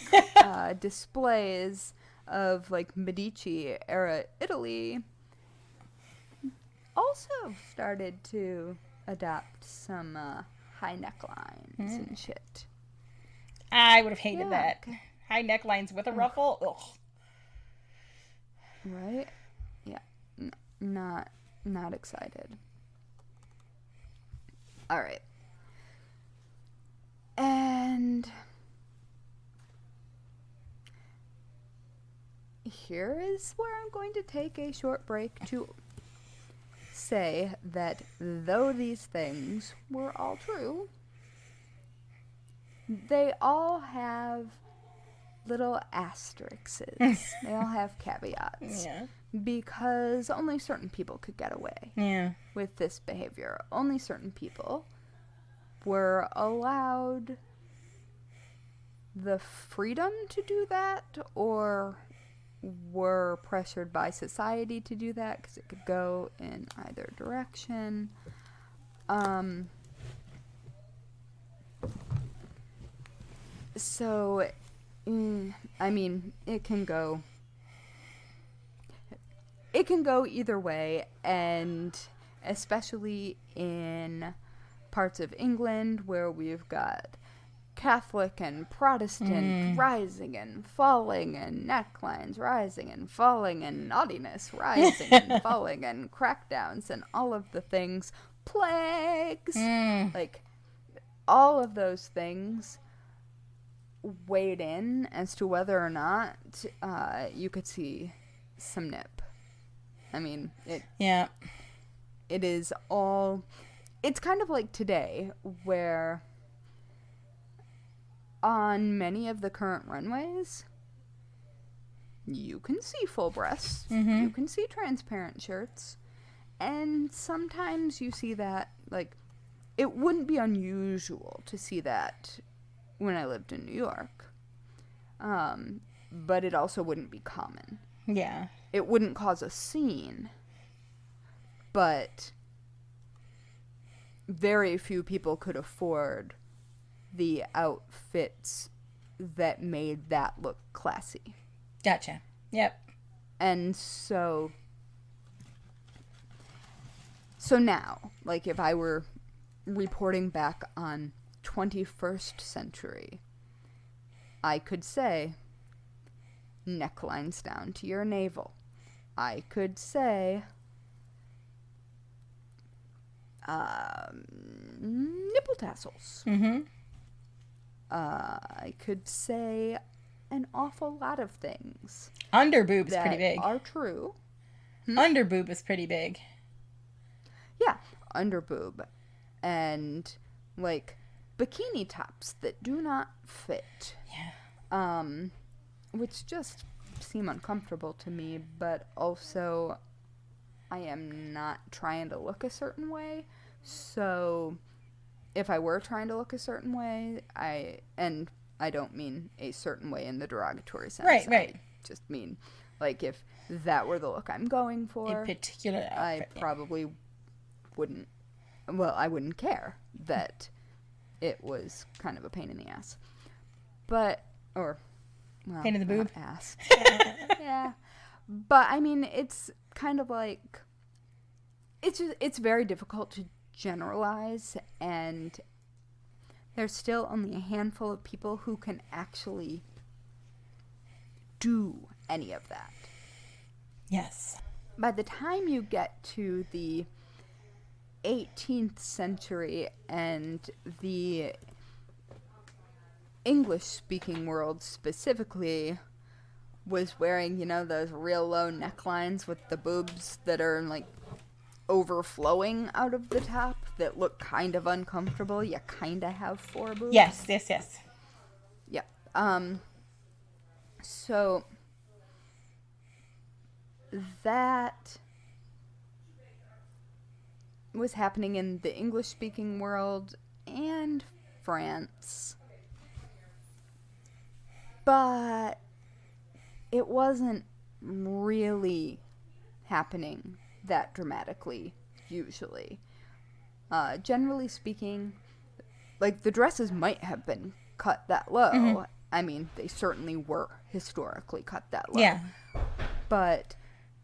displays of, like, Medici-era Italy also started to adopt some high necklines and shit. I would have hated that. High necklines with a ruffle? Ugh. Right? Yeah. Not excited. All right. And here is where I'm going to take a short break to say that though these things were all true, they all have little asterisks. They all have caveats. Yeah. Because only certain people could get away with this behavior. Only certain people were allowed the freedom to do that, or were pressured by society to do that, because it could go in either direction. So, I mean, it can go it can go either way, and especially in parts of England where we've got Catholic and Protestant rising and falling, and necklines rising and falling, and naughtiness rising and falling, and crackdowns, and all of the things, plagues, like all of those things weighed in as to whether or not you could see some nip. I mean, it is all, it's kind of like today, where on many of the current runways, you can see full breasts, you can see transparent shirts, and sometimes you see that, like, it wouldn't be unusual to see that when I lived in New York. But it also wouldn't be common. Yeah. It wouldn't cause a scene, but very few people could afford the outfits that made that look classy. Gotcha. Yep. And so now, like, if I were reporting back on 21st century, I could say necklines down to your navel. I could say nipple tassels. I could say an awful lot of things. Underboob is pretty big. Are true. Underboob is pretty big. Yeah, underboob. And, like, bikini tops that do not fit. Yeah. Which just seem uncomfortable to me, but also I am not trying to look a certain way. So if I were trying to look a certain way, I don't mean a certain way in the derogatory sense. Right. I just mean, like, if that were the look I'm going for, a particular outfit, I probably wouldn't, well, I wouldn't care that it was kind of a pain in the ass. But, or, well, pain in the boob? Ass. Yeah. But, I mean, it's kind of like, it's very difficult to generalize, and there's still only a handful of people who can actually do any of that. Yes. By the time you get to the 18th century and the English-speaking world specifically was wearing, you know, those real low necklines with the boobs that are, like, overflowing out of the top that look kind of uncomfortable. You kind of have 4 boobs. Yes. Yeah. So that was happening in the English-speaking world and France. But it wasn't really happening that dramatically, usually. Generally speaking, like, the dresses might have been cut that low. I mean, they certainly were historically cut that low. Yeah. But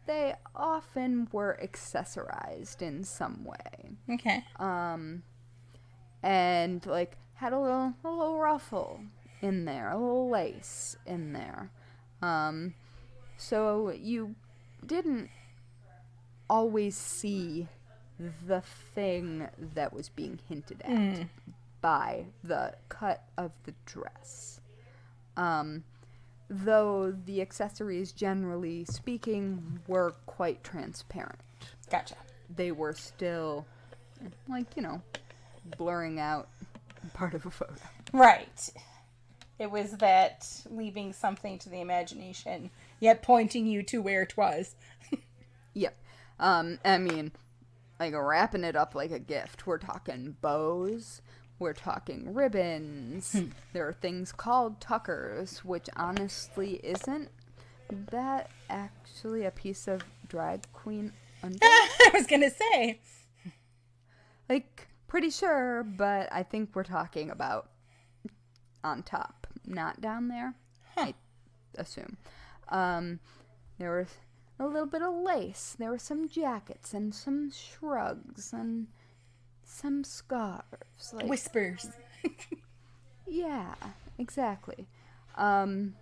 they often were accessorized in some way. Okay. And, like, had a little ruffle in there, a little lace in there. So you didn't always see the thing that was being hinted at by the cut of the dress. Though the accessories, generally speaking, were quite transparent. Gotcha. They were still, like, you know, blurring out part of a photo. Right. It was that leaving something to the imagination, yet pointing you to where it was. Yep. I mean, like, wrapping it up like a gift. We're talking bows. We're talking ribbons. There are things called tuckers, which honestly isn't that actually a piece of drag queen underwear? I was going to say. Like, pretty sure, but I think we're talking about on top, not down there. I assume. There was a little bit of lace. There were some jackets and some shrugs and some scarves. Like, Whispers. yeah, exactly. And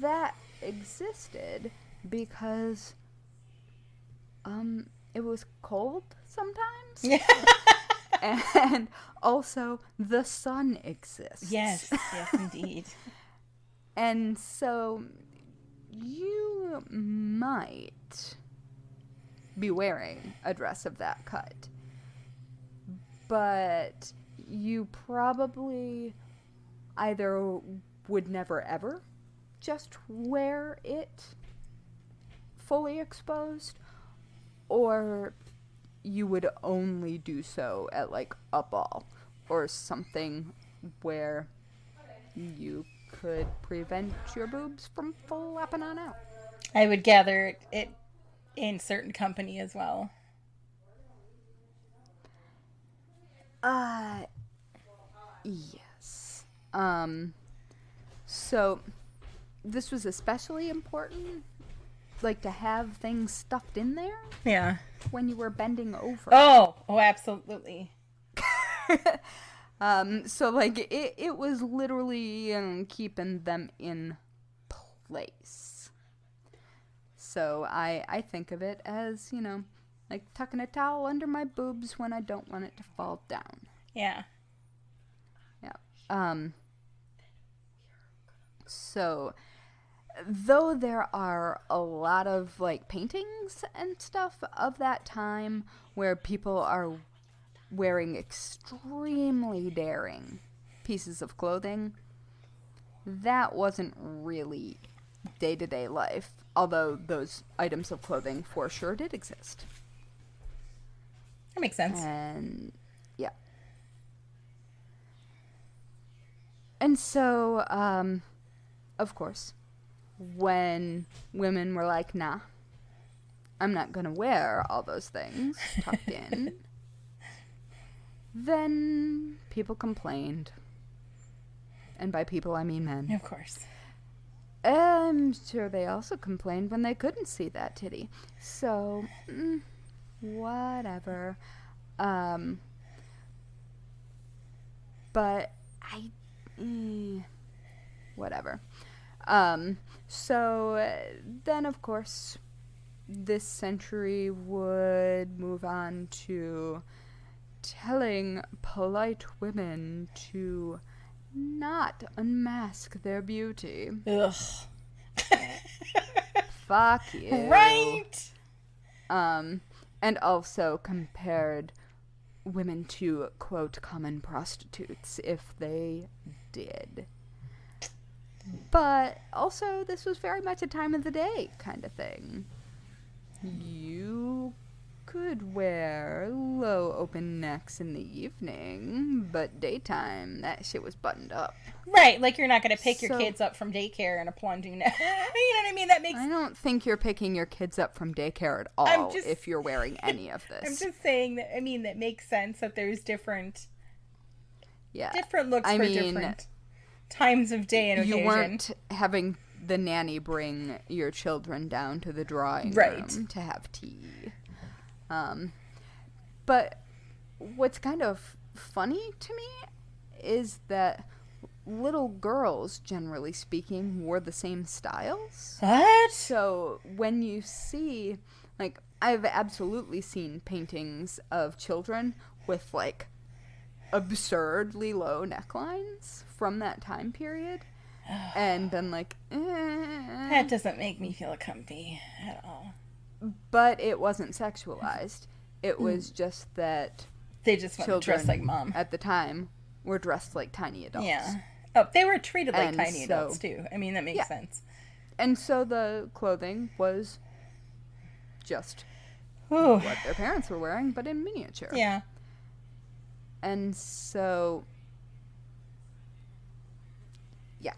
that existed because it was cold sometimes. Yeah. And also the sun exists. Yes, yes, indeed. And so you might be wearing a dress of that cut, but you probably either would never ever just wear it fully exposed, or you would only do so at like a ball or something where you could prevent your boobs from flapping on out. I would gather it in certain company as well. Yes. So this was especially important, like to have things stuffed in there Yeah. when you were bending over. Oh, absolutely. So like it was literally keeping them in place. So I think of it as, like tucking a towel under my boobs when I don't want it to fall down. Yeah. Yeah. So though there are a lot of like paintings and stuff of that time where people are wearing extremely daring pieces of clothing, that wasn't really day-to-day life, although those items of clothing for sure did exist. That makes sense. And yeah. And so of course, when women were like, nah, I'm not gonna wear all those things tucked in, then people complained. And by people, I mean men. Of course. I'm sure they also complained when they couldn't see that titty. So, whatever. But whatever. So then, of course, this century would move on to telling polite women to not unmask their beauty. Ugh. Fuck you. Right? And also compared women to, quote, common prostitutes, if they did. But also, this was very much a time of the day kind of thing. You could wear low open necks in the evening, but daytime, that shit was buttoned up. Right, like you're not going to pick your kids up from daycare in a plunging neck. You know what I mean? That makes... I don't think you're picking your kids up from daycare at all if you're wearing any of this. I'm just saying that, that makes sense that there's different looks for different times of day and occasion. You weren't having the nanny bring your children down to the drawing room to have tea. But what's kind of funny to me is that little girls, generally speaking, wore the same styles. What? So when you see, like, I've absolutely seen paintings of children with, like, absurdly low necklines from that time period. And then, like, that doesn't make me feel comfy at all. But it wasn't sexualized. It was just that they just want to dress like mom. At the time, were dressed like tiny adults. Yeah. Oh, they were treated like tiny adults, too. I mean, that makes sense. And so the clothing was just what their parents were wearing, but in miniature. Yeah. And so... yeah.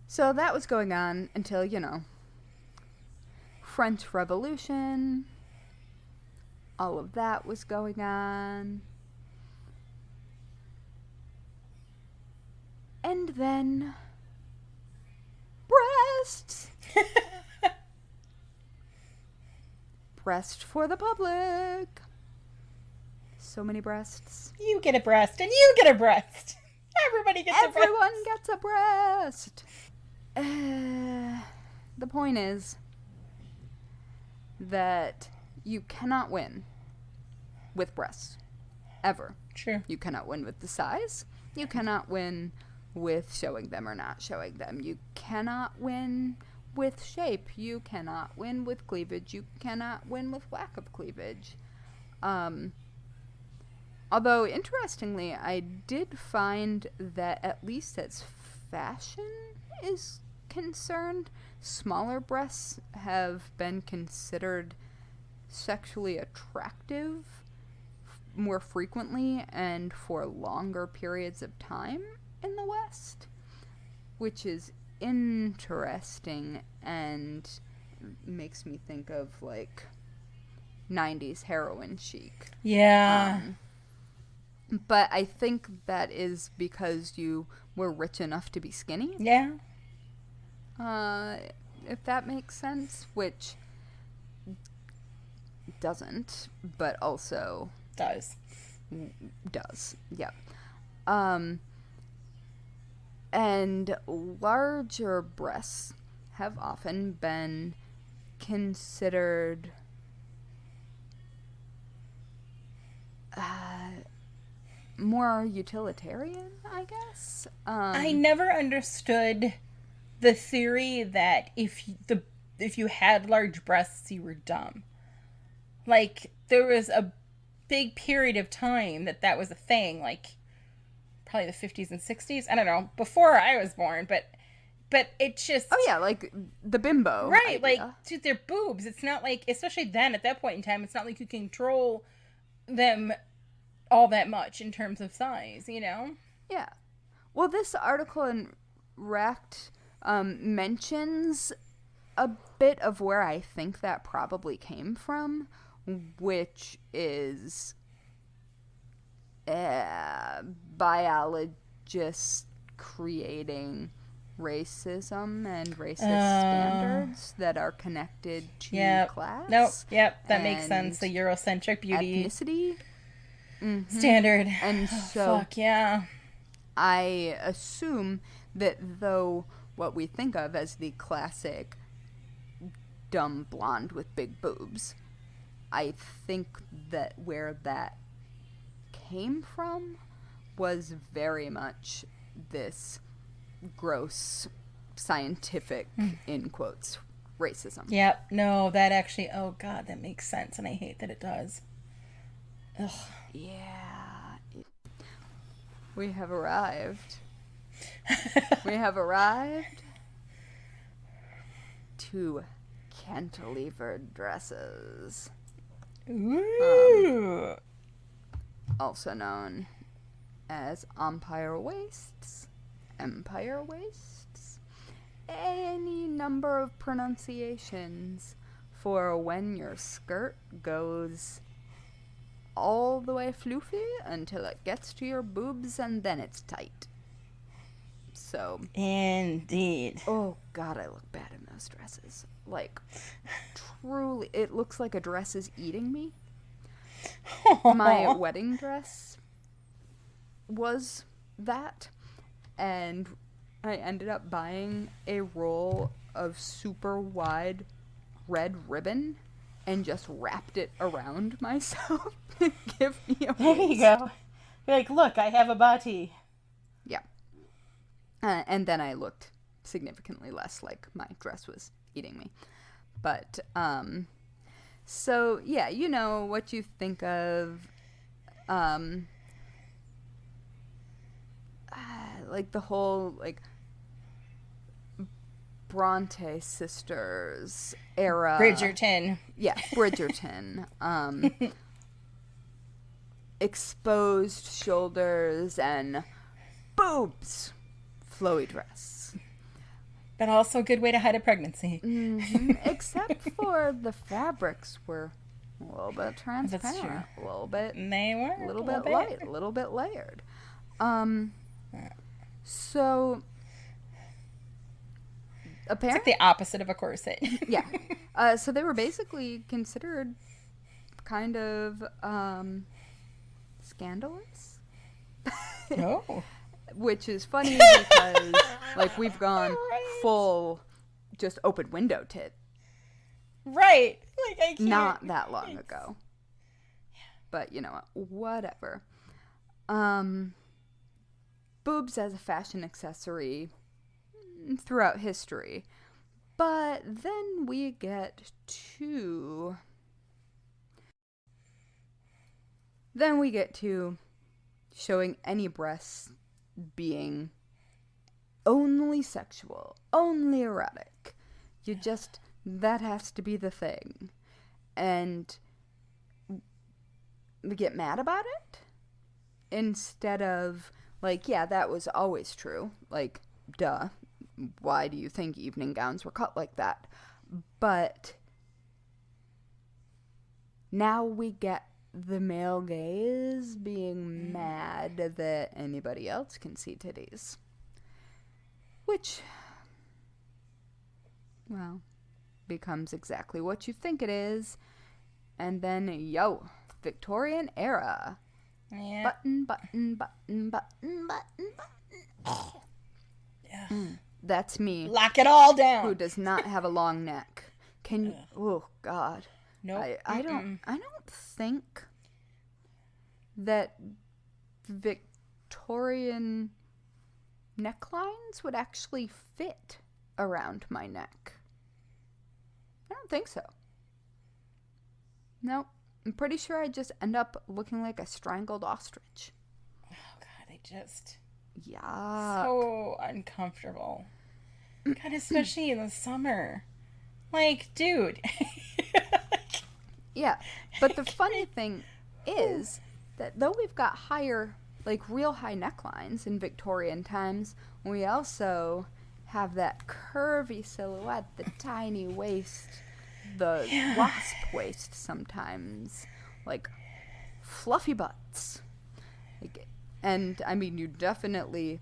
So that was going on until, French Revolution. All of that was going on. And then breasts. Breast for the public. So many breasts. You get a breast, and you get a breast. Everybody gets a breast. Everyone gets a breast. The point is that you cannot win with breasts. Ever. True. You cannot win with the size. You cannot win with showing them or not showing them. You cannot win with shape. You cannot win with cleavage. You cannot win with lack of cleavage. Although, interestingly, I did find that at least as fashion is concerned, smaller breasts have been considered sexually attractive more frequently and for longer periods of time in the West, which is interesting and makes me think of, like, 90s heroin chic. Yeah. But I think that is because you were rich enough to be skinny. Yeah. If that makes sense, which doesn't, but also Does. Yeah. And larger breasts have often been considered more utilitarian, I guess. I never understood the theory that if you had large breasts, you were dumb. Like, there was a big period of time that was a thing, like probably the 50s and 60s. I don't know, before I was born, but it just... Oh, yeah, like the bimbo Right, idea. like, dude, they're boobs. It's not like, especially then, at that point in time, it's not like you control them all that much in terms of size, you know? Yeah. Well, this article in Racked mentions a bit of where I think that probably came from, which is biologists creating racism and racist standards that are connected to class. Nope. Yep. That makes sense. The Eurocentric beauty ethnicity standard. And so, fuck yeah. I assume that though what we think of as the classic dumb blonde with big boobs, I think that where that came from was very much this gross scientific, in quotes, racism. Yep. No, that actually, oh God, that makes sense. And I hate that it does. Ugh. Yeah. We have arrived. We have arrived to cantilevered dresses. Ooh. Also known as empire waists, empire waists, any number of pronunciations for when your skirt goes all the way floofy until it gets to your boobs and then it's tight. So. Indeed. Oh, God, I look bad in those dresses. Like, truly, it looks like a dress is eating me. My wedding dress was that, and I ended up buying a roll of super wide red ribbon and just wrapped it around myself to give me a There you go. You're like, look, I have a body. Yeah. And then I looked significantly less like my dress was eating me. But, so, yeah, you know what you think of, like the whole, like, Bronte sisters era. Bridgerton. Yeah, Bridgerton. Exposed shoulders and boobs. Flowy dress. But also a good way to hide a pregnancy. Mm-hmm. Except for the fabrics were a little bit transparent. That's true. A little bit. They were. A little bit light. A little bit layered. So, It's apparently, like the opposite of a corset. yeah. So they were basically considered kind of scandalous. Oh. Which is funny because, like, we've gone full just open window tit Right. Like, I can't. not that long ago. But, you know, whatever. Boobs as a fashion accessory throughout history. But then we get to... showing any breasts being only sexual, only erotic. That has to be the thing. And we get mad about it instead of, like, yeah, that was always true. Like, duh. Why do you think evening gowns were cut like that? But now we get the male gaze being mad that anybody else can see titties. Which, well, becomes exactly what you think it is. And then, Victorian era. Yeah. Button, button, button, button, button, button. Yeah. That's me. Lock it all down. Who does not have a long neck. Can you... Oh, God. Nope. I don't think that Victorian necklines would actually fit around my neck. I don't think so. No, I'm pretty sure I'd just end up looking like a strangled ostrich. Oh, God, they just... Yeah. So uncomfortable. God, especially in the summer. Like, dude... Yeah, but the funny thing is that though we've got higher, like real high necklines in Victorian times, we also have that curvy silhouette, the tiny waist, the wasp waist sometimes, like fluffy butts. Like, and I mean, you definitely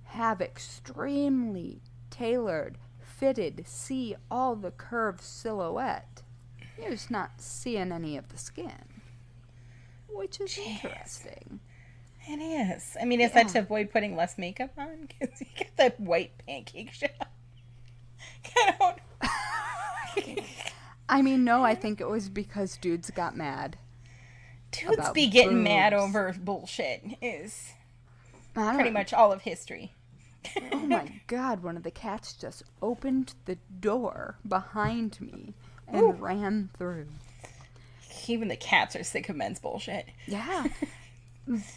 have extremely tailored, fitted, see all the curved silhouette. You're just not seeing any of the skin, which is interesting. It is. I mean, is that to avoid putting less makeup on? Because you get that white pancake shell. I don't... I mean, no, I think it was because dudes got mad. Dudes be getting mad over bullshit is pretty much all of history. Oh my God, one of the cats just opened the door behind me and ran through. Even the cats are sick of men's bullshit. Yeah.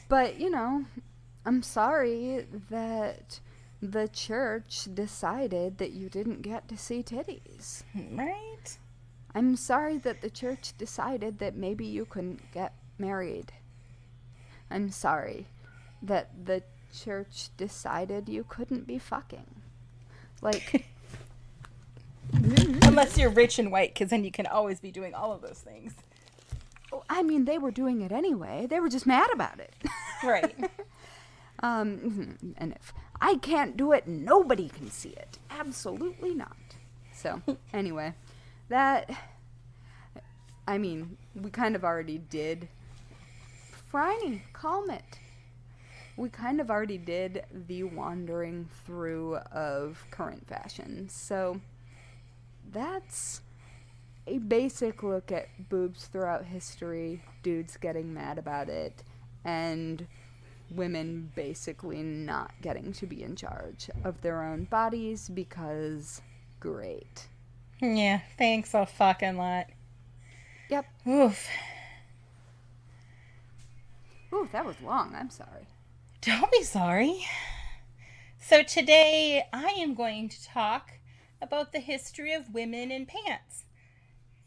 But, you know, I'm sorry that the church decided that you didn't get to see titties. Right? I'm sorry that the church decided that maybe you couldn't get married. I'm sorry that the church decided you couldn't be fucking. Like... Unless you're rich and white, because then you can always be doing all of those things. I mean, they were doing it anyway. They were just mad about it. Right. And if I can't do it, nobody can see it. Absolutely not. So, anyway, I mean, we kind of already did. Franny, calm it. We kind of already did the wandering through of current fashion. So, that's a basic look at boobs throughout history, dudes getting mad about it, and women basically not getting to be in charge of their own bodies because great. Yeah, thanks a fucking lot. Yep. Oof. Ooh, that was long. I'm sorry. Don't be sorry. So today I am going to talk about the history of women in pants.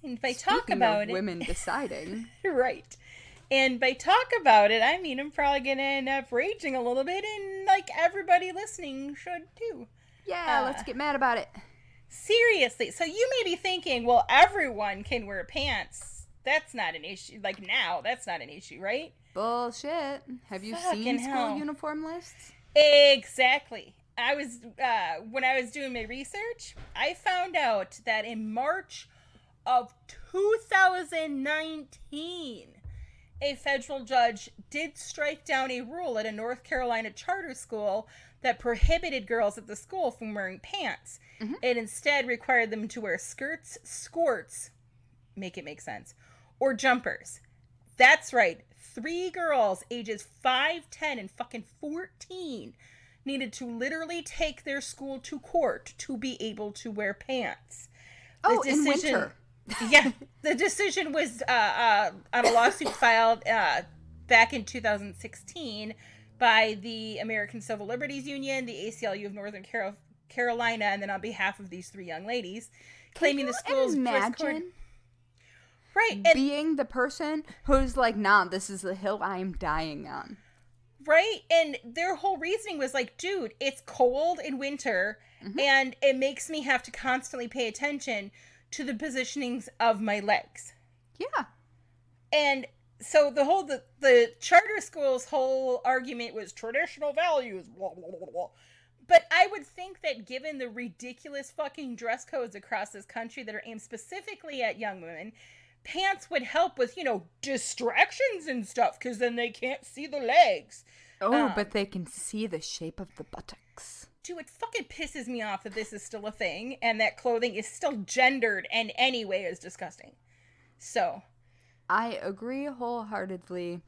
And by talk about it... women deciding. Right. And by talk about it, I mean I'm probably going to end up raging a little bit, and like everybody listening should too. Yeah, let's get mad about it. Seriously. So you may be thinking, well, everyone can wear pants. That's not an issue. Like now, that's not an issue, right? Bullshit. Have you Fucking seen hell. school uniform lists? Exactly. I was when I was doing my research, I found out that in March of 2019, a federal judge did strike down a rule at a North Carolina charter school that prohibited girls at the school from wearing pants. Mm-hmm. It instead required them to wear skirts, skirts, make it make sense, or jumpers. That's right. 3 girls ages 5, 10, and fucking 14 needed to literally take their school to court to be able to wear pants. Oh, in winter. Yeah, the decision was on a lawsuit filed back in 2016 by the American Civil Liberties Union, the ACLU of Northern Carolina, and then on behalf of these 3 young ladies, claiming the school's dress code. Right. Being the person who's like, nah, this is the hill I'm dying on. Right? And their whole reasoning was like, dude, it's cold in winter, and it makes me have to constantly pay attention to the positionings of my legs. Yeah. And so the charter school's whole argument was traditional values, blah, blah, blah, blah. But I would think that given the ridiculous fucking dress codes across this country that are aimed specifically at young women, pants would help with, distractions and stuff, because then they can't see the legs. Oh, but they can see the shape of the buttocks. Dude, it fucking pisses me off that this is still a thing, and that clothing is still gendered in any way is disgusting. So. I agree wholeheartedly,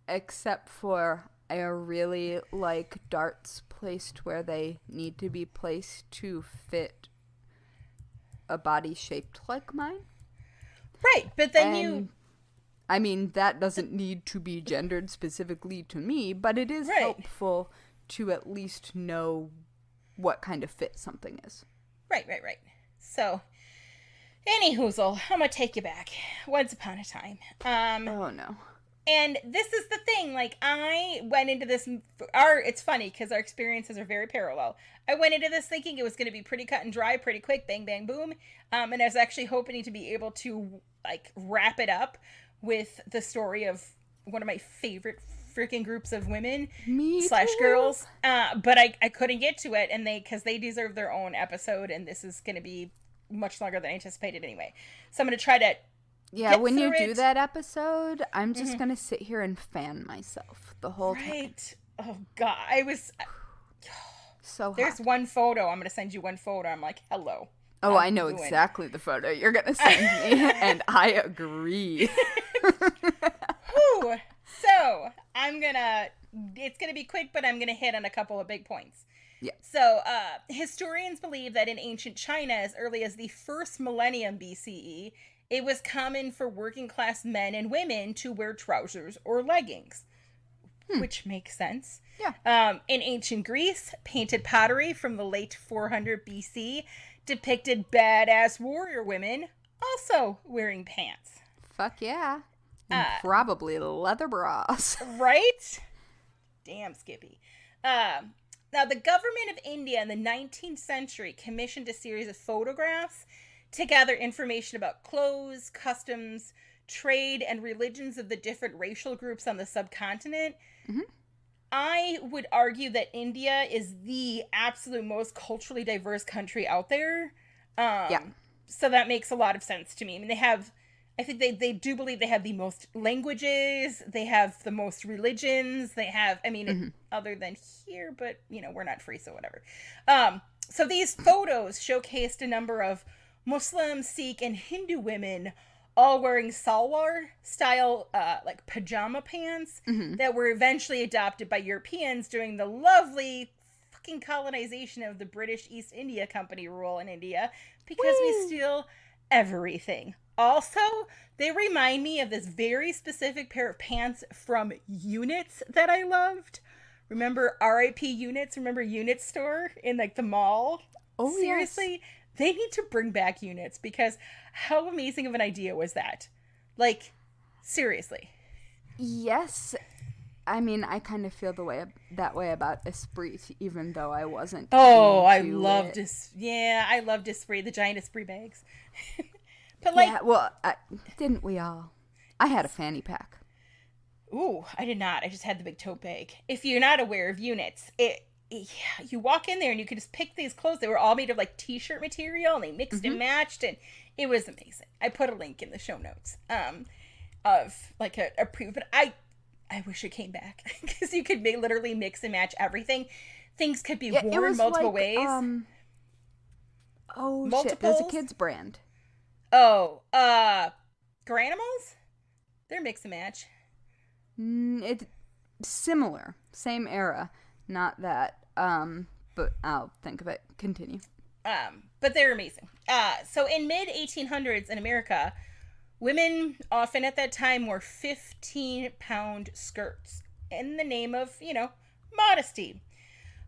except for I really like darts placed where they need to be placed to fit a body shaped like mine. Right, but then I mean, that doesn't need to be gendered specifically to me, but it is helpful to at least know what kind of fit something is. Right. So, any hoozle, I'm gonna take you back. Once upon a time. Oh, no. And this is the thing, like, I went into this, it's funny, because our experiences are very parallel. I went into this thinking it was going to be pretty cut and dry, pretty quick, bang, bang, boom. And I was actually hoping to be able to, like, wrap it up with the story of one of my favorite freaking groups of women / girls. But I couldn't get to it, and because they deserve their own episode, and this is going to be much longer than I anticipated anyway. So I'm going to try to when you do that episode, I'm just going to sit here and fan myself the whole time. Right. Oh, God. I was... So There's one photo. I'm going to send you one photo. I'm like, hello. Oh, I know exactly the photo you're going to send me, and I agree. Whew. So, it's going to be quick, but I'm going to hit on a couple of big points. Yeah. So, historians believe that in ancient China, as early as the first millennium BCE, it was common for working class men and women to wear trousers or leggings, which makes sense. Yeah. In ancient Greece, painted pottery from the late 400 BC depicted badass warrior women also wearing pants. Fuck yeah. And probably leather bras. Right? Damn, Skippy. Now, the government of India in the 19th century commissioned a series of photographs to gather information about clothes, customs, trade, and religions of the different racial groups on the subcontinent. Mm-hmm. I would argue that India is the absolute most culturally diverse country out there. Yeah. So that makes a lot of sense to me. I mean, I think they do believe they have the most languages, they have the most religions, they have, other than here, but, we're not free, so whatever. So these photos showcased a number of Muslim, Sikh, and Hindu women all wearing salwar-style, like, pajama pants that were eventually adopted by Europeans during the lovely fucking colonization of the British East India Company rule in India, because we steal everything. Also, they remind me of this very specific pair of pants from Units that I loved. Remember R.I.P. Units? Remember Units store in, like, the mall? Oh, seriously? Yes. They need to bring back Units, because how amazing of an idea was that? Like, seriously. Yes. I mean, I kind of feel that way about Esprit, even though I wasn't. Oh, I loved I loved Esprit, the giant Esprit bags. But, like, yeah, well, didn't we all? I had a fanny pack. Ooh, I did not. I just had the big tote bag. If you're not aware of units, yeah, you walk in there and you could just pick these clothes. They were all made of like t-shirt material and they mixed and matched, and it was amazing. I put a link in the show notes of like a pre, but I wish it came back because you could literally mix and match everything. Things could be worn multiple ways. Multiples? Shit, there's a kids brand. Oh, Granimals? They're mix and match. It's similar, same era, not that. But I'll think of it. Continue. But they're amazing. So in mid 1800s in America, women often at that time wore 15-pound skirts in the name of, modesty.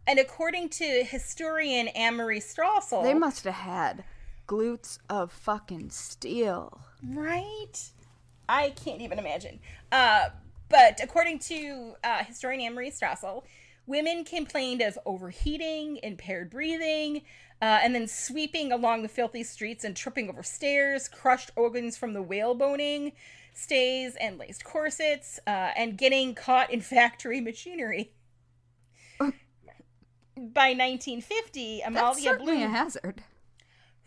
And according to historian Anne-Marie Strassel, they must have had glutes of fucking steel. Right? I can't even imagine. But according to historian Anne-Marie Strassel, women complained of overheating, impaired breathing, and then sweeping along the filthy streets and tripping over stairs, crushed organs from the whaleboning stays and laced corsets, and getting caught in factory machinery. By 1950, Amalia That's certainly Bloom, a hazard.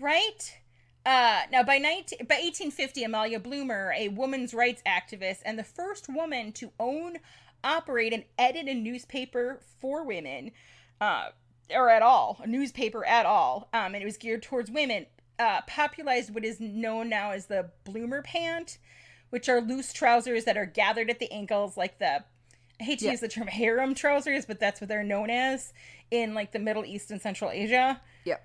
Right? Now, by 1850, Amalia Bloomer, a women's rights activist and the first woman to own, operate, and edit a newspaper for women, or at all, a newspaper at all, and it was geared towards women, popularized what is known now as the bloomer pant, which are loose trousers that are gathered at the ankles, like I hate to use the term harem trousers, but that's what they're known as in like the Middle East and Central Asia. Yep.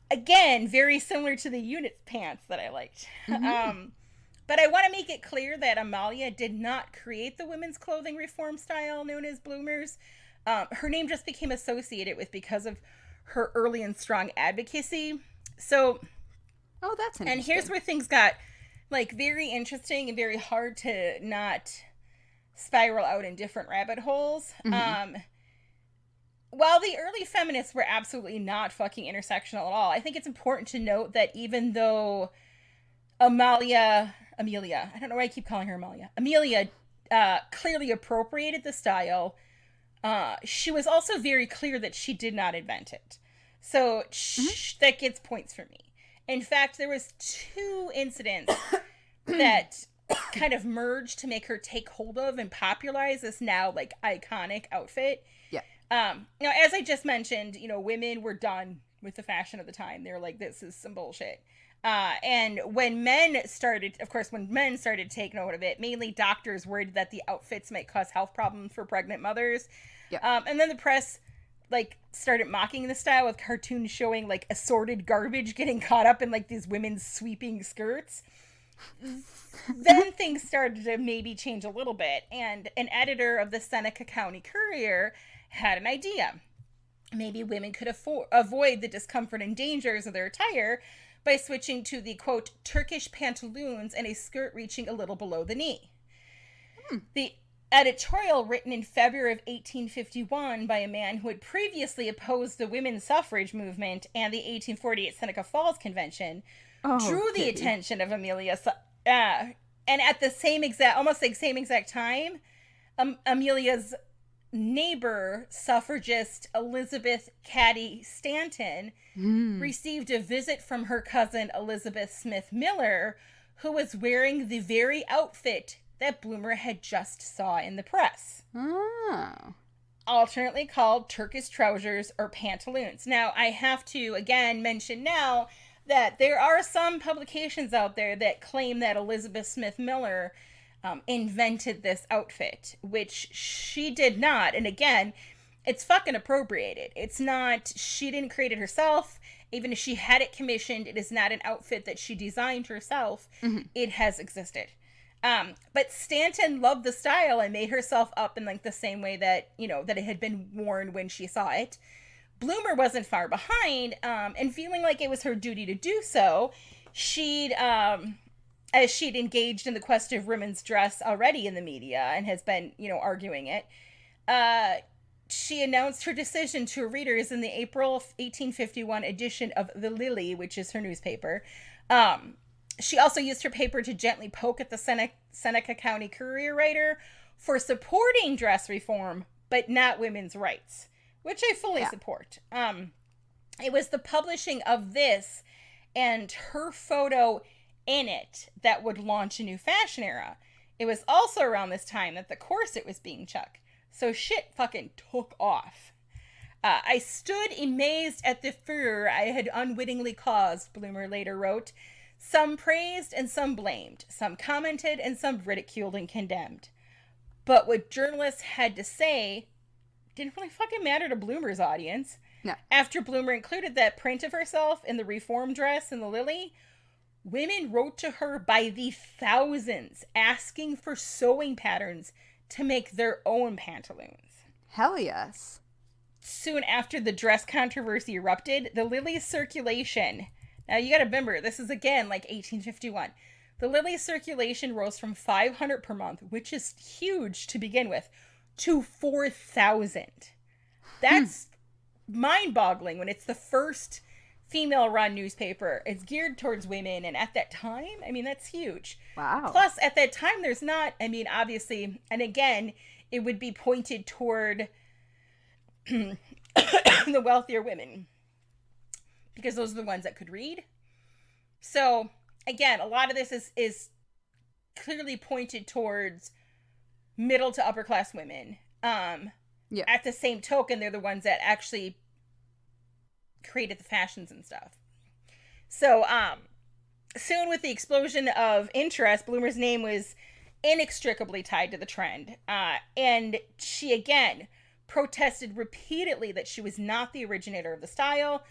Again, very similar to the unit pants that I liked. But I want to make it clear that Amalia did not create the women's clothing reform style known as bloomers. Her name just became associated with because of her early and strong advocacy. So, that's interesting. And here's where things got like very interesting and very hard to not spiral out in different rabbit holes. While the early feminists were absolutely not fucking intersectional at all, I think it's important to note that even though Amelia, I don't know why I keep calling her Amelia clearly appropriated the style, she was also very clear that she did not invent it. So that gets points for me. In fact, there was 2 incidents that kind of merged to make her take hold of and popularize this now like iconic outfit. Yeah. Now, as I just mentioned, women were done with the fashion of the time. They're like, this is some bullshit. And when men started to take note of it, mainly doctors worried that the outfits might cause health problems for pregnant mothers. Yeah. And then the press started mocking the style with cartoons showing like assorted garbage getting caught up in like these women's sweeping skirts. Then things started to maybe change a little bit, and an editor of the Seneca County Courier had an idea. Maybe women could avoid the discomfort and dangers of their attire by switching to the, quote, Turkish pantaloons and a skirt reaching a little below the knee. The editorial, written in February of 1851 by a man who had previously opposed the women's suffrage movement and the 1848 Seneca Falls Convention, drew the attention of Amelia. And at the same exact time, Amelia's neighbor, suffragist Elizabeth Cady Stanton, received a visit from her cousin Elizabeth Smith Miller, who was wearing the very outfit that Bloomer had just saw in the press. Alternately called Turkish trousers or pantaloons. Now, I have to again mention now that there are some publications out there that claim that Elizabeth Smith Miller invented this outfit, which she did not. And again, it's fucking appropriated. It's not, she didn't create it herself. Even if she had it commissioned, it is not an outfit that she designed herself. It has existed. But Stanton loved the style and made herself up in like the same way that, that it had been worn when she saw it. Bloomer wasn't far behind, and feeling like it was her duty to do so, as she'd engaged in the question of women's dress already in the media and has been, arguing it, she announced her decision to her readers in the April 1851 edition of The Lily, which is her newspaper. She also used her paper to gently poke at the Seneca County Courier writer, for supporting dress reform, but not women's rights, which I fully support. It was the publishing of this and her photo in it that would launch a new fashion era. It was also around this time that the corset was being chucked. So shit fucking took off. I stood amazed at the furor I had unwittingly caused, Bloomer later wrote. Some praised and some blamed. Some commented and some ridiculed and condemned. But what journalists had to say didn't really fucking matter to Bloomer's audience. No. After Bloomer included that print of herself in the reform dress and the lily, women wrote to her by the thousands asking for sewing patterns to make their own pantaloons. Hell yes. Soon after the dress controversy erupted, the lily's circulation... Now, you gotta remember, this is again like 1851. The lily's circulation rose from 500 per month, which is huge to begin with, to 4,000. That's mind-boggling when it's the first female-run newspaper. It's geared towards women, and at that time, I mean, that's huge. Wow. Plus, at that time, there's not, I mean, obviously, and again, it would be pointed toward the wealthier women, because those are the ones that could read. So, again, a lot of this is clearly pointed towards middle to upper class women. At the same token, they're the ones that actually created the fashions and stuff. So, soon with the explosion of interest, Bloomer's name was inextricably tied to the trend. And she, again, protested repeatedly that she was not the originator of the style.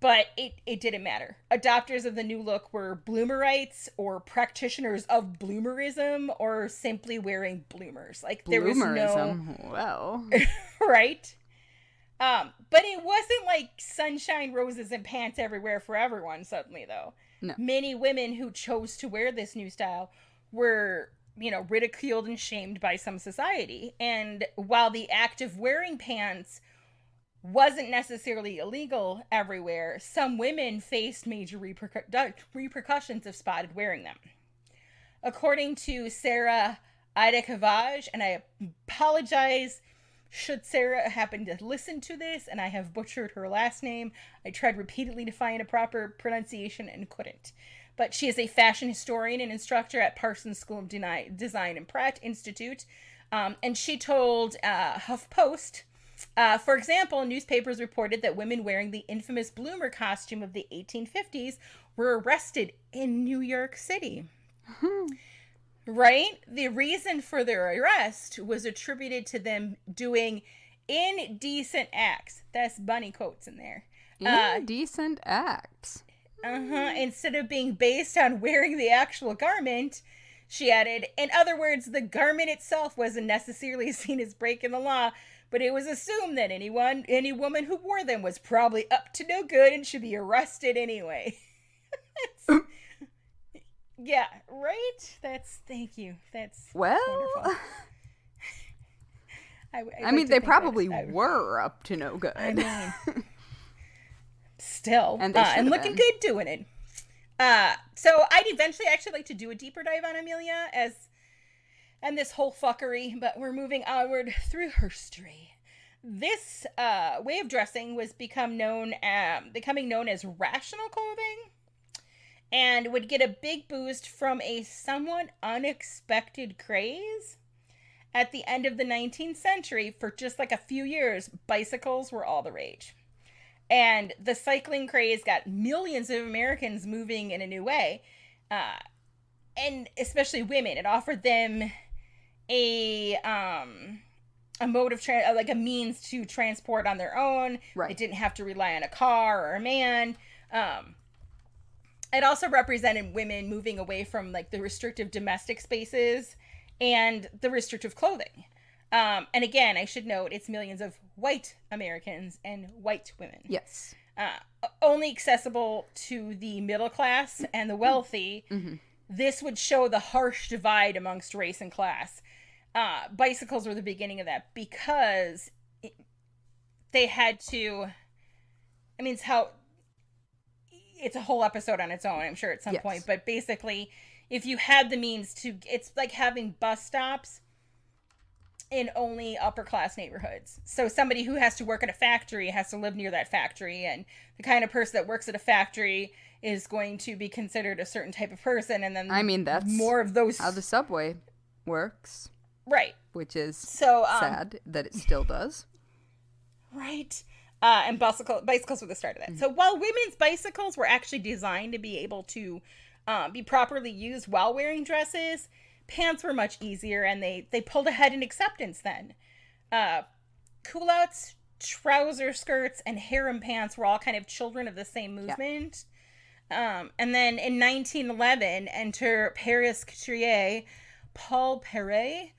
But it didn't matter. Adopters of the new look were bloomerites or practitioners of bloomerism or simply wearing bloomers. Like, there was no... Well. Right? But it wasn't like sunshine, roses, and pants everywhere for everyone suddenly, though. No. Many women who chose to wear this new style were, ridiculed and shamed by some society. And while the act of wearing pants wasn't necessarily illegal everywhere, some women faced major repercussions if spotted wearing them. According to Sarah Ida-Cavage, and I apologize should Sarah happen to listen to this and I have butchered her last name. I tried repeatedly to find a proper pronunciation and couldn't. But she is a fashion historian and instructor at Parsons School of Design and Pratt Institute. And she told HuffPost, for example, newspapers reported that women wearing the infamous bloomer costume of the 1850s were arrested in New York City. Right? The reason for their arrest was attributed to them doing indecent acts. That's bunny quotes in there. Indecent acts. Instead of being based on wearing the actual garment, she added, in other words, the garment itself wasn't necessarily seen as breaking the law, but it was assumed that any woman who wore them was probably up to no good and should be arrested anyway. Yeah, right? Thank you. That's wonderful. I mean, they probably were up to no good. I mean, still. And looking good doing it. So I'd eventually actually like to do a deeper dive on Amelia and this whole fuckery, but we're moving onward through history. This way of dressing was becoming known as rational clothing, and would get a big boost from a somewhat unexpected craze. At the end of the 19th century, for just like a few years, bicycles were all the rage. And the cycling craze got millions of Americans moving in a new way, and especially women. It offered them a mode of like a means to transport on their own. Right. It didn't have to rely on a car or a man. It also represented women moving away from like the restrictive domestic spaces and the restrictive clothing. And again, I should note it's millions of white Americans and white women. Yes. Only accessible to the middle class and the wealthy. Mm-hmm. This would show the harsh divide amongst race and class. Bicycles were the beginning of that because they had to, I mean, it's a whole episode on its own, I'm sure, at some point. But basically, if you had the means to, it's like having bus stops in only upper class neighborhoods. So somebody who has to work at a factory has to live near that factory, and the kind of person that works at a factory is going to be considered a certain type of person, and then I mean, that's more of those how the subway works. Right. Which is so sad that it still does. Right. And bicycles were the start of that. So while women's bicycles were actually designed to be able to be properly used while wearing dresses, pants were much easier, and they pulled ahead in acceptance then. Culottes, trouser skirts, and harem pants were all kind of children of the same movement. Yeah. And then in 1911, enter Paris couturier Paul Perret,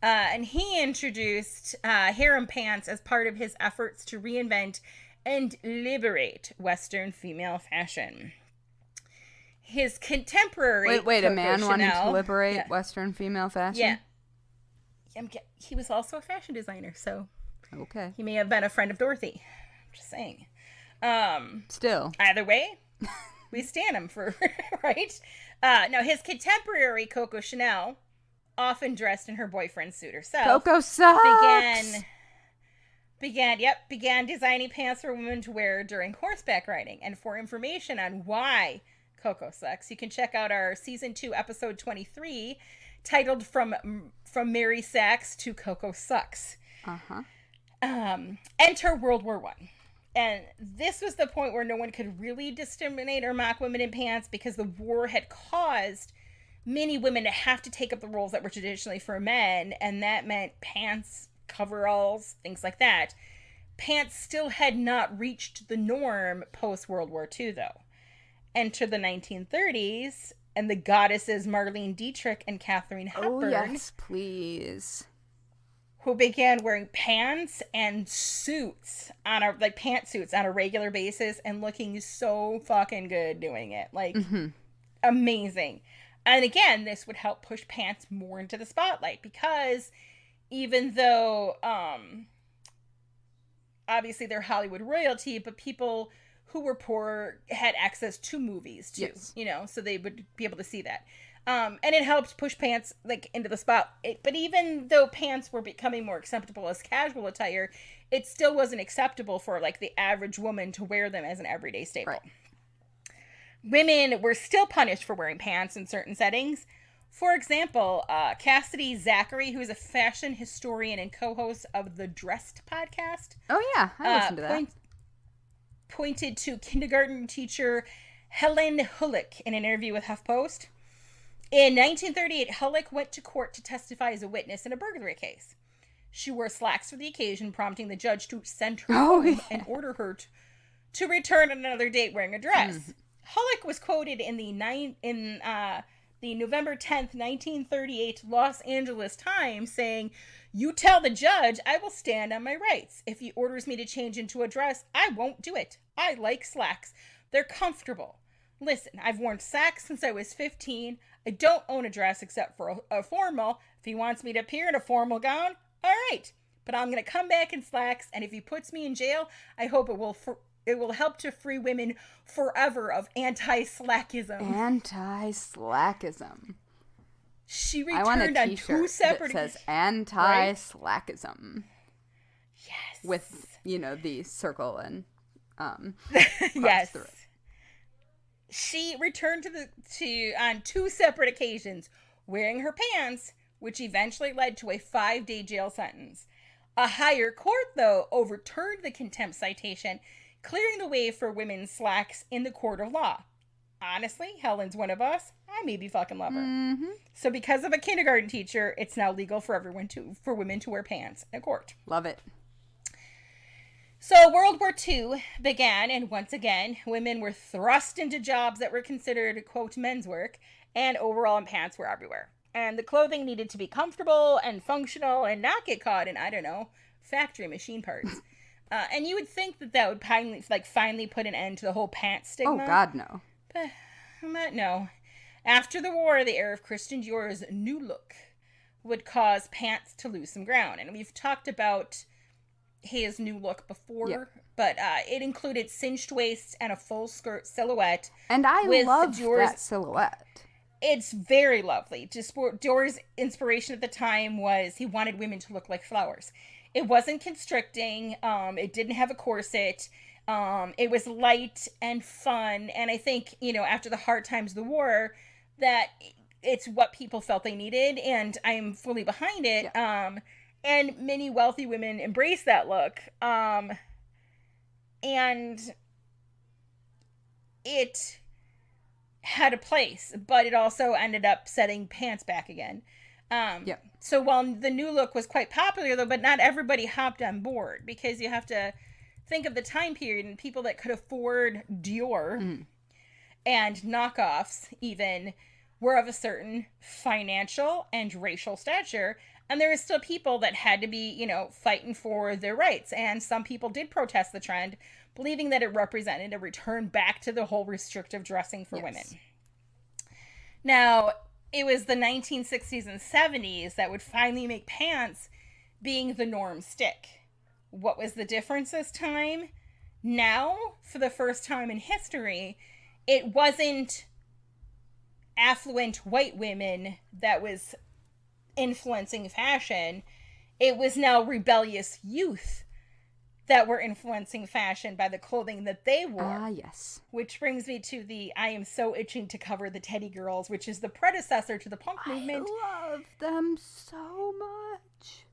and he introduced harem pants as part of his efforts to reinvent and liberate Western female fashion. His contemporary Wait, a man Chanel, wanting to liberate Western female fashion? Yeah. He was also a fashion designer, so okay. He may have been a friend of Dorothy. I'm just saying. Still. Either way, we stand him for, right? Now, his contemporary Coco Chanel, often dressed in her boyfriend's suit herself. Coco sucks! Began designing pants for women to wear during horseback riding. And for information on why Coco sucks, you can check out our season 2 episode 23 titled From Mary Sachs to Coco Sucks. Enter World War I. And this was the point where no one could really discriminate or mock women in pants, because the war had caused many women to have to take up the roles that were traditionally for men, and that meant pants, coveralls, things like that. Pants still had not reached the norm post-World War II, though. Enter the 1930s, and the goddesses Marlene Dietrich and Katharine Hepburn. Oh, yes, please. Who began wearing pants and suits pantsuits on a regular basis and looking so fucking good doing it. Amazing. And again, this would help push pants more into the spotlight, because even though, obviously they're Hollywood royalty, but people who were poor had access to movies too, so they would be able to see that. And it helped push pants into the spot. But even though pants were becoming more acceptable as casual attire, it still wasn't acceptable for the average woman to wear them as an everyday staple. Right. Women were still punished for wearing pants in certain settings. For example, Cassidy Zachary, who is a fashion historian and co-host of the Dressed podcast. Oh yeah, I listened to that. Pointed to kindergarten teacher Helen Hulick in an interview with HuffPost. In 1938, Hulick went to court to testify as a witness in a burglary case. She wore slacks for the occasion, prompting the judge to send her home and order her to return on another date wearing a dress. Hulick was quoted in the November 10th, 1938 Los Angeles Times saying, "You tell the judge I will stand on my rights. If he orders me to change into a dress, I won't do it. I like slacks. They're comfortable. Listen, I've worn slacks since I was 15. I don't own a dress except for a formal. If he wants me to appear in a formal gown, all right. But I'm going to come back in slacks, and if he puts me in jail, I hope it will help to free women forever of anti-slackism." Anti-slackism. She returned on 2 separate that says anti-slackism. Right? Yes. With, the circle and yes. Through it. She returned on 2 separate occasions wearing her pants, which eventually led to a 5-day jail sentence. A higher court, though, overturned the contempt citation, clearing the way for women's slacks in the court of law. Honestly, Helen's one of us. I maybe fucking love her. So because of a kindergarten teacher, it's now legal for women to wear pants in a court. Love it. So World War II began, and once again, women were thrust into jobs that were considered, quote, men's work, and overall and pants were everywhere. And the clothing needed to be comfortable and functional and not get caught in, factory machine parts. And you would think that would finally put an end to the whole pants stigma. Oh, God, no. But no. After the war, the era of Christian Dior's new look would cause pants to lose some ground. And we've talked about his new look before, but it included cinched waists and a full skirt silhouette. And I love that silhouette. It's very lovely. Dior's inspiration at the time was he wanted women to look like flowers. It wasn't constricting. It didn't have a corset. It was light and fun. And I think, after the hard times of the war, that it's what people felt they needed. And I'm fully behind it. Yeah. And many wealthy women embrace that look. And it had a place, but it also ended up setting pants back again. So while the new look was quite popular, though, but not everybody hopped on board, because you have to think of the time period, and people that could afford Dior and knockoffs even were of a certain financial and racial stature. And there were still people that had to be, fighting for their rights. And some people did protest the trend, believing that it represented a return back to the whole restrictive dressing for women. Now, it was the 1960s and 70s that would finally make pants being the norm stick. What was the difference this time? Now, for the first time in history, it wasn't affluent white women that was influencing fashion. It was now rebellious youth that were influencing fashion by the clothing that they wore. Ah, yes. Which brings me to the I am so itching to cover the Teddy Girls, which is the predecessor to the punk movement. I love them so much.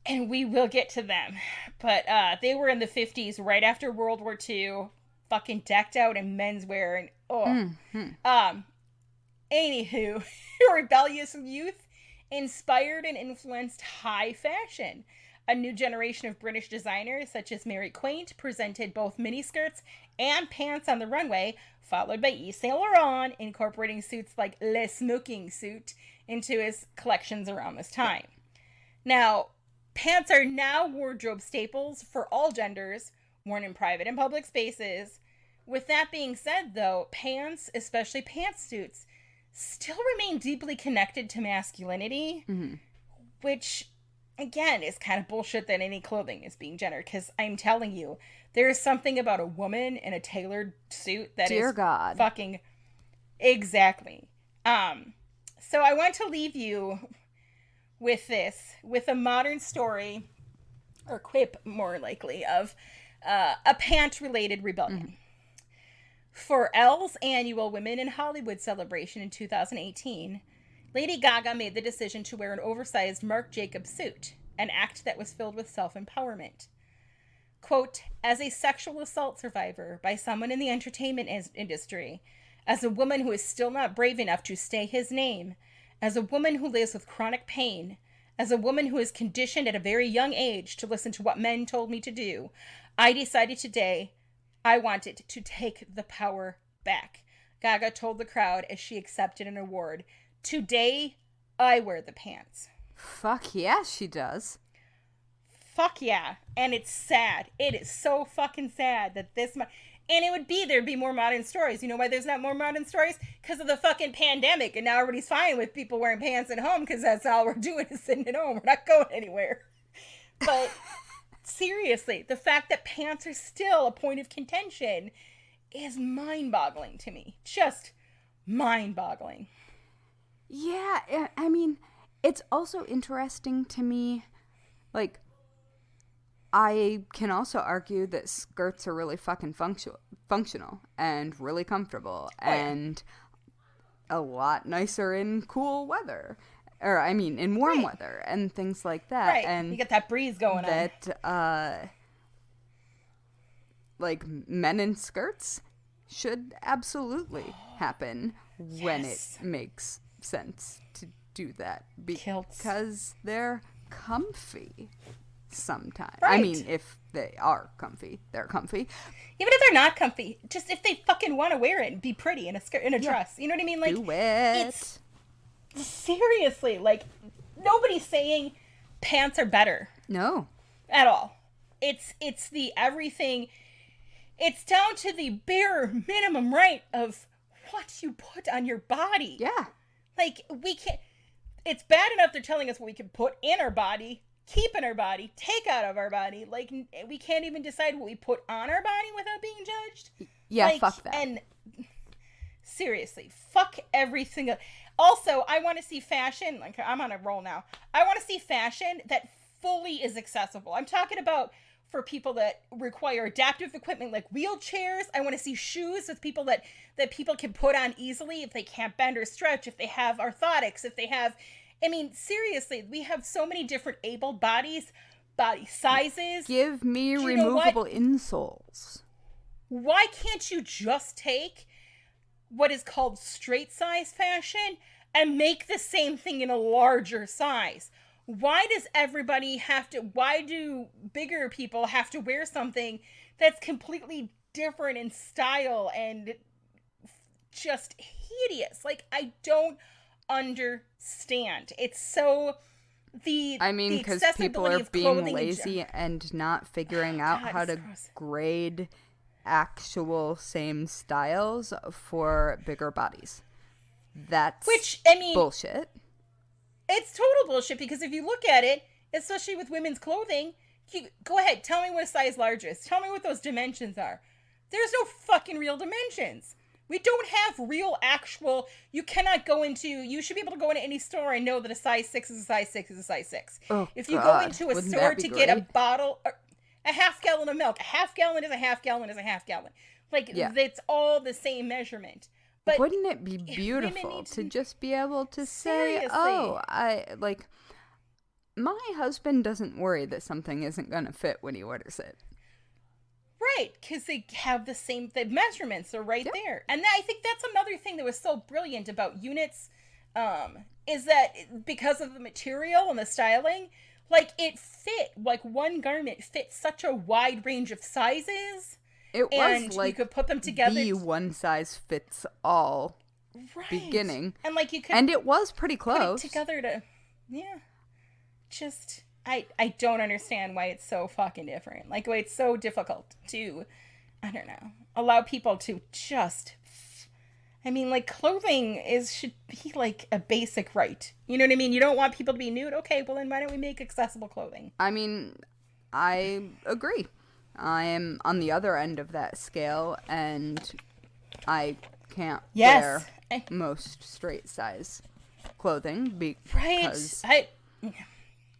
And we will get to them. But they were in the 50s, right after World War II, fucking decked out in menswear. And, anywho, rebellious youth inspired and influenced high fashion. A new generation of British designers, such as Mary Quant, presented both miniskirts and pants on the runway, followed by Yves Saint Laurent, incorporating suits like Le Smoking Suit into his collections around this time. Now, pants are now wardrobe staples for all genders, worn in private and public spaces. With that being said, though, pants, especially pantsuits, still remain deeply connected to masculinity, which, again, is kind of bullshit that any clothing is being gendered, because I'm telling you, there is something about a woman in a tailored suit that Dear is God. fucking... Exactly. So I want to leave you with a modern story, or quip, more likely, of a pant-related rebellion. For Elle's annual Women in Hollywood celebration in 2018, Lady Gaga made the decision to wear an oversized Marc Jacobs suit, an act that was filled with self-empowerment. Quote, as a sexual assault survivor by someone in the entertainment industry, as a woman who is still not brave enough to say his name, as a woman who lives with chronic pain, as a woman who is conditioned at a very young age to listen to what men told me to do, I decided today I wanted to take the power back. Gaga told the crowd as she accepted an award. Today, I wear the pants. Fuck yeah, she does. Fuck yeah. And it's sad. It is so fucking sad that this... And there'd be more modern stories. You know why there's not more modern stories? Because of the fucking pandemic. And now everybody's fine with people wearing pants at home, because that's all we're doing is sitting at home. We're not going anywhere. But seriously, the fact that pants are still a point of contention is mind-boggling to me. Just mind-boggling. Yeah, I mean, it's also interesting to me, like, I can also argue that skirts are really fucking functional and really comfortable and a lot nicer in cool weather. Or, I mean, in warm weather and things like that. Right, and you get that breeze going on. That, like, men in skirts should absolutely happen when it makes sense to do that. Because they're comfy sometimes. Right. I mean, if they are comfy, they're comfy. Even if they're not comfy, just if they fucking want to wear it and be pretty in a skirt, in a dress. You know what I mean? Like, do it. It's... Seriously, like, nobody's saying pants are better. No. At all. It's the everything. It's down to the bare minimum right of what you put on your body. Yeah. Like, we can't... It's bad enough they're telling us what we can put in our body, keep in our body, take out of our body. Like, we can't even decide what we put on our body without being judged. Yeah, like, fuck that. And... Seriously, fuck everything. Also, I want to see fashion. Like, I'm on a roll now. I want to see fashion that fully is accessible. I'm talking about for people that require adaptive equipment like wheelchairs. I want to see shoes with people that people can put on easily if they can't bend or stretch, if they have orthotics, if they have, I mean, seriously, we have so many different able bodies, body sizes. Give me removable insoles. Why can't you just take what is called straight size fashion and make the same thing in a larger size? Why does everybody have to, why do bigger people have to wear something that's completely different in style and just hideous? Like, I don't understand. It's so, because people are being lazy and not figuring out how to grade actual same styles for bigger bodies. That's bullshit. It's total bullshit, because if you look at it, especially with women's clothing, go ahead, tell me what a size large is. Tell me what those dimensions are. There's no fucking real dimensions. We don't have real actual, you cannot go into, you should be able to go into any store and know that a size 6 is a size 6 is a size 6. Oh, if you go into a store to get a bottle, a half gallon of milk, a half gallon is a half gallon is a half gallon. Like, it's all the same measurement. But wouldn't it be beautiful to just be able to say, my husband doesn't worry that something isn't going to fit when he orders it. Right, because they have the measurements are right there. And I think that's another thing that was so brilliant about units, is that because of the material and the styling, like, it fit, like, one garment fit such a wide range of sizes. It was like you could put them together. The one size fits all beginning. And like you could, and it was pretty close. Put it together to, just, I don't understand why it's so fucking different. Like, why it's so difficult to, I don't know, allow people to just, I mean, like, clothing should be like a basic right. You know what I mean? You don't want people to be nude. Okay, well then why don't we make accessible clothing? I mean, I agree. I am on the other end of that scale, and I can't wear most straight size clothing because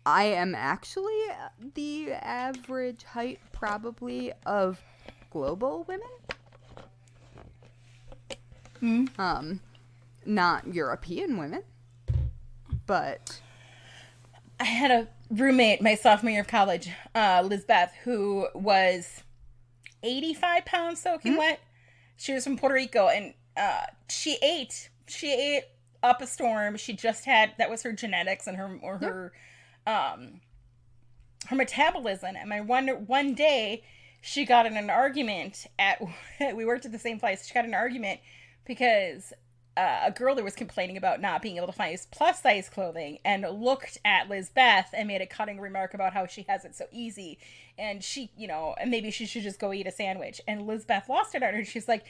I am actually the average height probably of global women. Not European women, but I had a roommate my sophomore year of college, Lizbeth, who was 85 pounds soaking wet. She was from Puerto Rico, and she ate up a storm. She just had, that was her genetics and her metabolism. And one day she got in an argument we worked at the same place. She got in an argument because a girl that was complaining about not being able to find plus size clothing and looked at Lizbeth and made a cutting remark about how she has it so easy, and she, and maybe she should just go eat a sandwich. And Lizbeth lost it on her. She's like,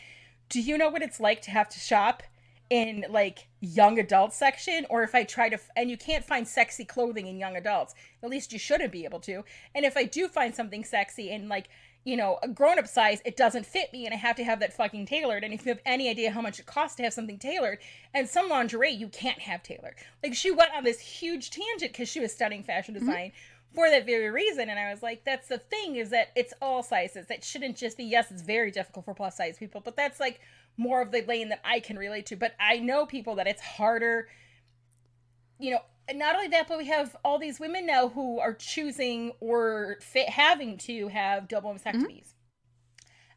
do you know what it's like to have to shop in like young adult section? Or if I try to, and you can't find sexy clothing in young adults, at least you shouldn't be able to. And if I do find something sexy in like, a grown-up size, it doesn't fit me and I have to have that fucking tailored. And if you have any idea how much it costs to have something tailored, and some lingerie you can't have tailored. Like, she went on this huge tangent because she was studying fashion design for that very reason. And I was like, that's the thing, is that it's all sizes. That shouldn't just be, yes, it's very difficult for plus size people, but that's like more of the lane that I can relate to. But I know people that it's harder, and not only that, but we have all these women now who are choosing or having to have double mastectomies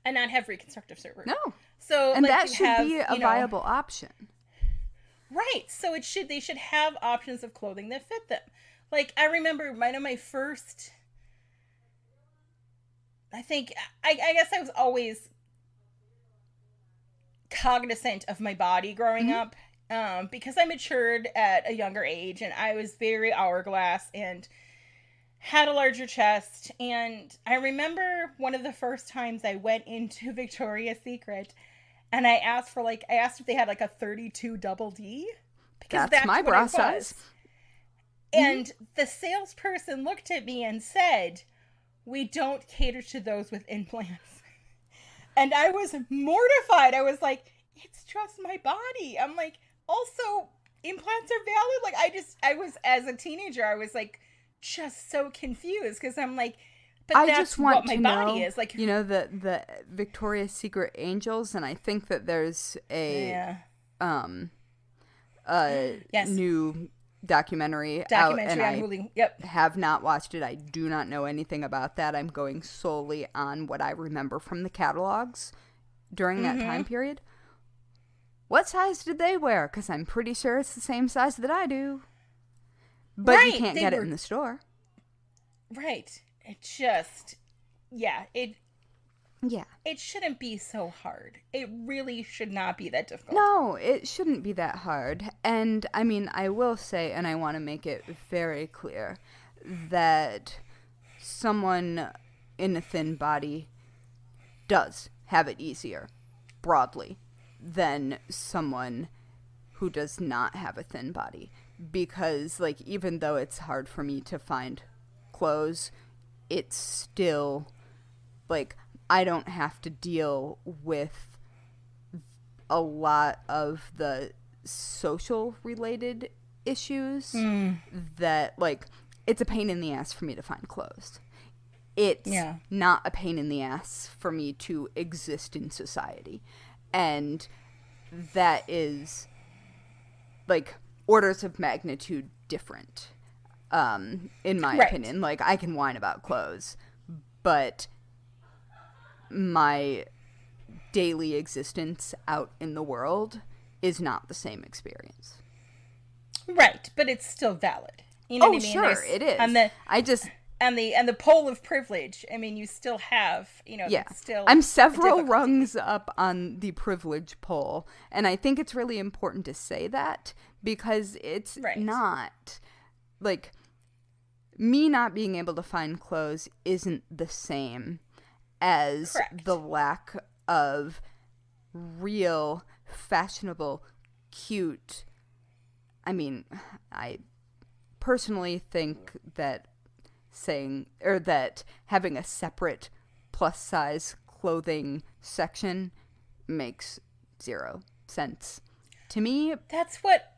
and not have reconstructive surgery. No. So, and that should be a viable option. Right. So they should have options of clothing that fit them. Like, I remember one of my first, I guess I was always cognizant of my body growing up. Because I matured at a younger age and I was very hourglass and had a larger chest. And I remember one of the first times I went into Victoria's Secret and I asked if they had like a 32 double D. Because that's my bra size. And the salesperson looked at me and said, "We don't cater to those with implants." And I was mortified. I was like, it's just my body. I'm like, also, implants are valid. Like, I was, as a teenager, I was like, just so confused because I'm like, but I that's just want what my to body know, is. Like, you know, the Victoria's Secret Angels, and I think that there's a yes. new documentary out, and on I Hulu. Yep. have not watched it. I do not know anything about that. I'm going solely on what I remember from the catalogs during that time period. What size did they wear? Because I'm pretty sure it's the same size that I do. But you can't get it in the store. Right. It just, it Yeah. It shouldn't be so hard. It really should not be that difficult. No, it shouldn't be that hard. And, I mean, I will say, and I want to make it very clear, that someone in a thin body does have it easier, broadly, than someone who does not have a thin body. Because, like, even though it's hard for me to find clothes, it's still, like, I don't have to deal with a lot of the social related issues that, like, it's a pain in the ass for me to find clothes. It's not a pain in the ass for me to exist in society. And that is, like, orders of magnitude different, in my opinion. Like, I can whine about clothes, but my daily existence out in the world is not the same experience. Right, but it's still valid. You know what I mean? Sure, it is. And the pole of privilege. I mean, you still have, still. I'm several rungs up on the privilege pole, and I think it's really important to say that because it's not, like, me not being able to find clothes isn't the same as the lack of real, fashionable, cute. I mean, I personally think that that having a separate plus size clothing section makes 0 sense to me. That's what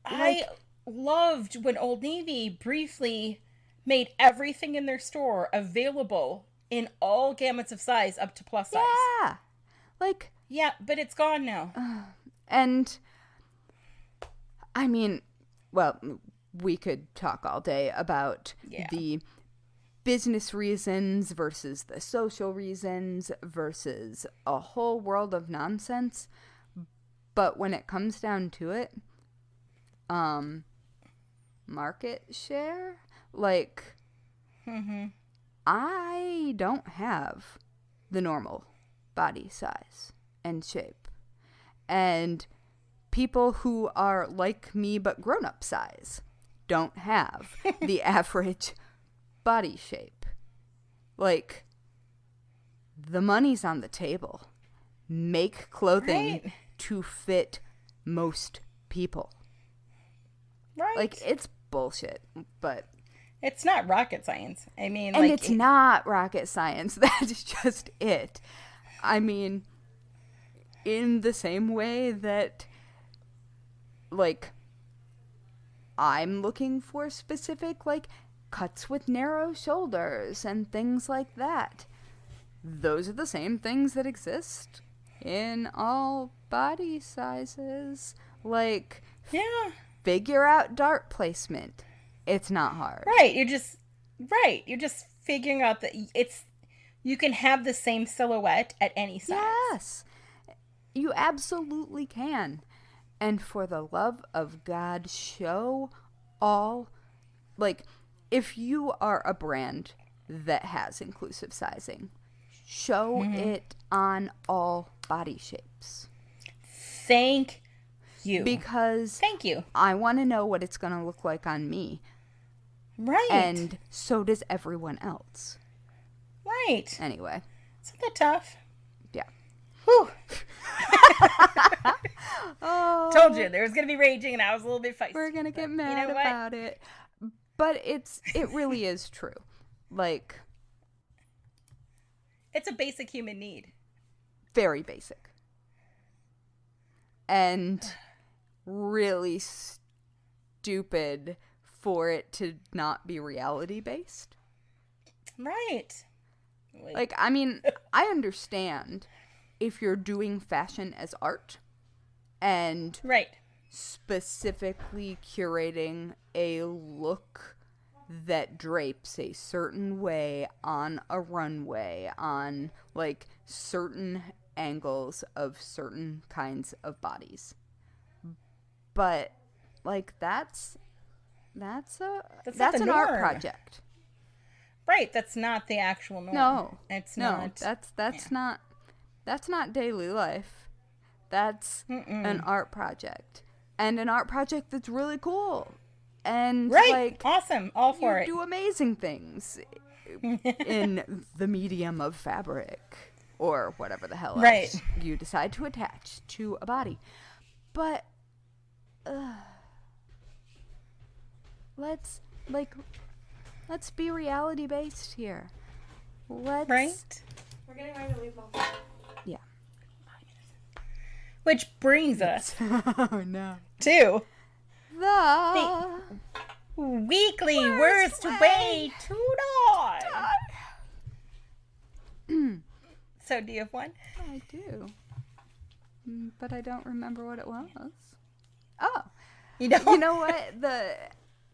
I loved when Old Navy briefly made everything in their store available in all gamuts of size up to plus size. Yeah. Like, yeah, but it's gone now. And I mean, well, we could talk all day about the business reasons versus the social reasons versus a whole world of nonsense. But when it comes down to it, market share, like, I don't have the normal body size and shape. And people who are like me but grown-up size don't have the average body shape. Like, the money's on the table. Make clothing to fit most people. Right. Like, it's bullshit, but it's not rocket science. I mean, and it's not rocket science. That's just it. I mean, in the same way that, like, I'm looking for specific, like, cuts with narrow shoulders and things like that. Those are the same things that exist in all body sizes. Like, figure out dart placement. It's not hard. Right. You're just figuring out that you can have the same silhouette at any size. Yes. You absolutely can. And for the love of God, show all, like, if you are a brand that has inclusive sizing, show it on all body shapes. Thank you. Because thank you. I want to know what it's going to look like on me. Right. And so does everyone else. Right. Anyway. Isn't that tough? Yeah. Whew. Oh. Told you there was going to be raging and I was a little bit feisty. We're going to get mad about it. But it really is true. Like, it's a basic human need. Very basic. and really stupid for it to not be reality based. Right. Like, I mean, I understand if you're doing fashion as art and right. specifically curating a look that drapes a certain way on a runway, on like certain angles of certain kinds of bodies. But like that's an art project. Right, that's not the actual norm. No, it's not. That's not daily life. That's an art project, and an art project that's really cool, and right, like awesome, all for it. You do amazing things in the medium of fabric or whatever the hell else you decide to attach to a body, but let's be reality based here. Right? We're getting ready to leave. Yeah. Which brings us oh no. to the weekly worst way to die. So do you have one? I do. But I don't remember what it was. Oh. You know what?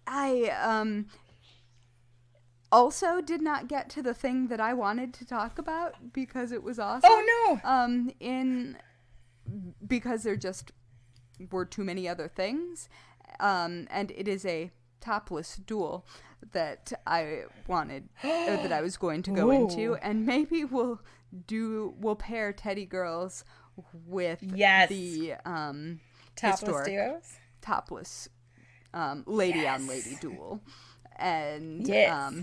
I also did not get to the thing that I wanted to talk about because it was awesome. Oh no. Because there just were too many other things. And it is a topless duel that I wanted or that I was going to go into, and maybe we'll pair Teddy Girls with the topless duos. Topless lady on lady duel. And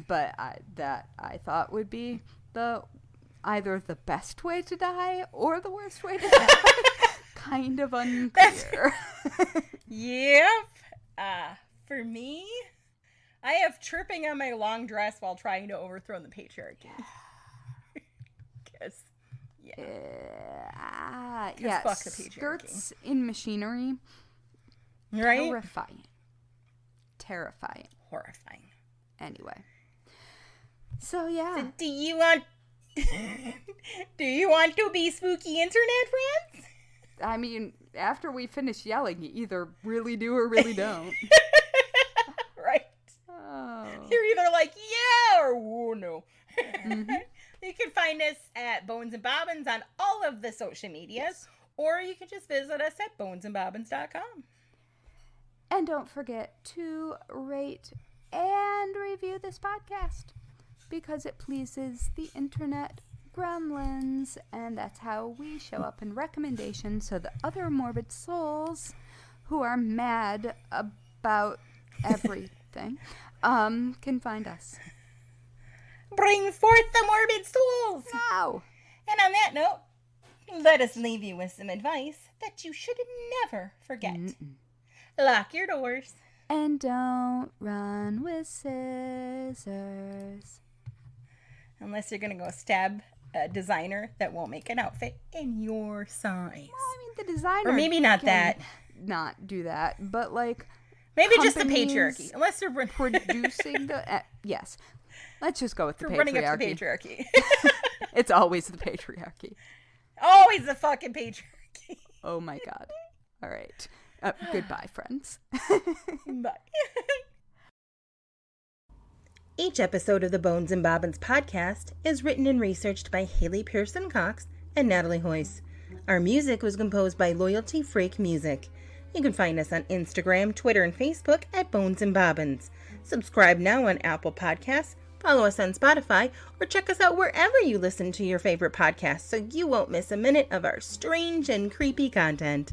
but I thought would be either the best way to die or the worst way to die. Kind of unclear. Yep. For me, I have tripping on my long dress while trying to overthrow the patriarchy. Because, fuck the patriarchy. Skirts in machinery. Right? Terrifying. Horrifying. Anyway. So, yeah. So do you want to be spooky internet friends? I mean, after we finish yelling, you either really do or really don't. Right. Oh. You're either like, yeah, or oh, no. Mm-hmm. You can find us at Bones and Bobbins on all of the social medias, or you can just visit us at bonesandbobbins.com. And don't forget to rate and review this podcast because it pleases the internet gremlins, and that's how we show up in recommendations so the other morbid souls who are mad about everything can find us. Bring forth the morbid souls! Wow! And on that note, let us leave you with some advice that you should never forget. Lock your doors. And don't run with scissors. Unless you're going to go stab a designer that won't make an outfit in your size. Well, I mean, the designer. Or maybe not that. Not do that, but like. Maybe just the patriarchy. Unless they're producing the. Yes. Let's just go with the patriarchy. Running up the patriarchy. It's always the patriarchy. Always the fucking patriarchy. Oh my God. All right. Goodbye, friends. Bye. Each episode of the Bones and Bobbins podcast is written and researched by Haley Pierson-Cox and Natalie Hoyce. Our music was composed by Loyalty Freak Music. You can find us on Instagram, Twitter, and Facebook at Bones and Bobbins. Subscribe now on Apple Podcasts, follow us on Spotify, or check us out wherever you listen to your favorite podcasts so you won't miss a minute of our strange and creepy content.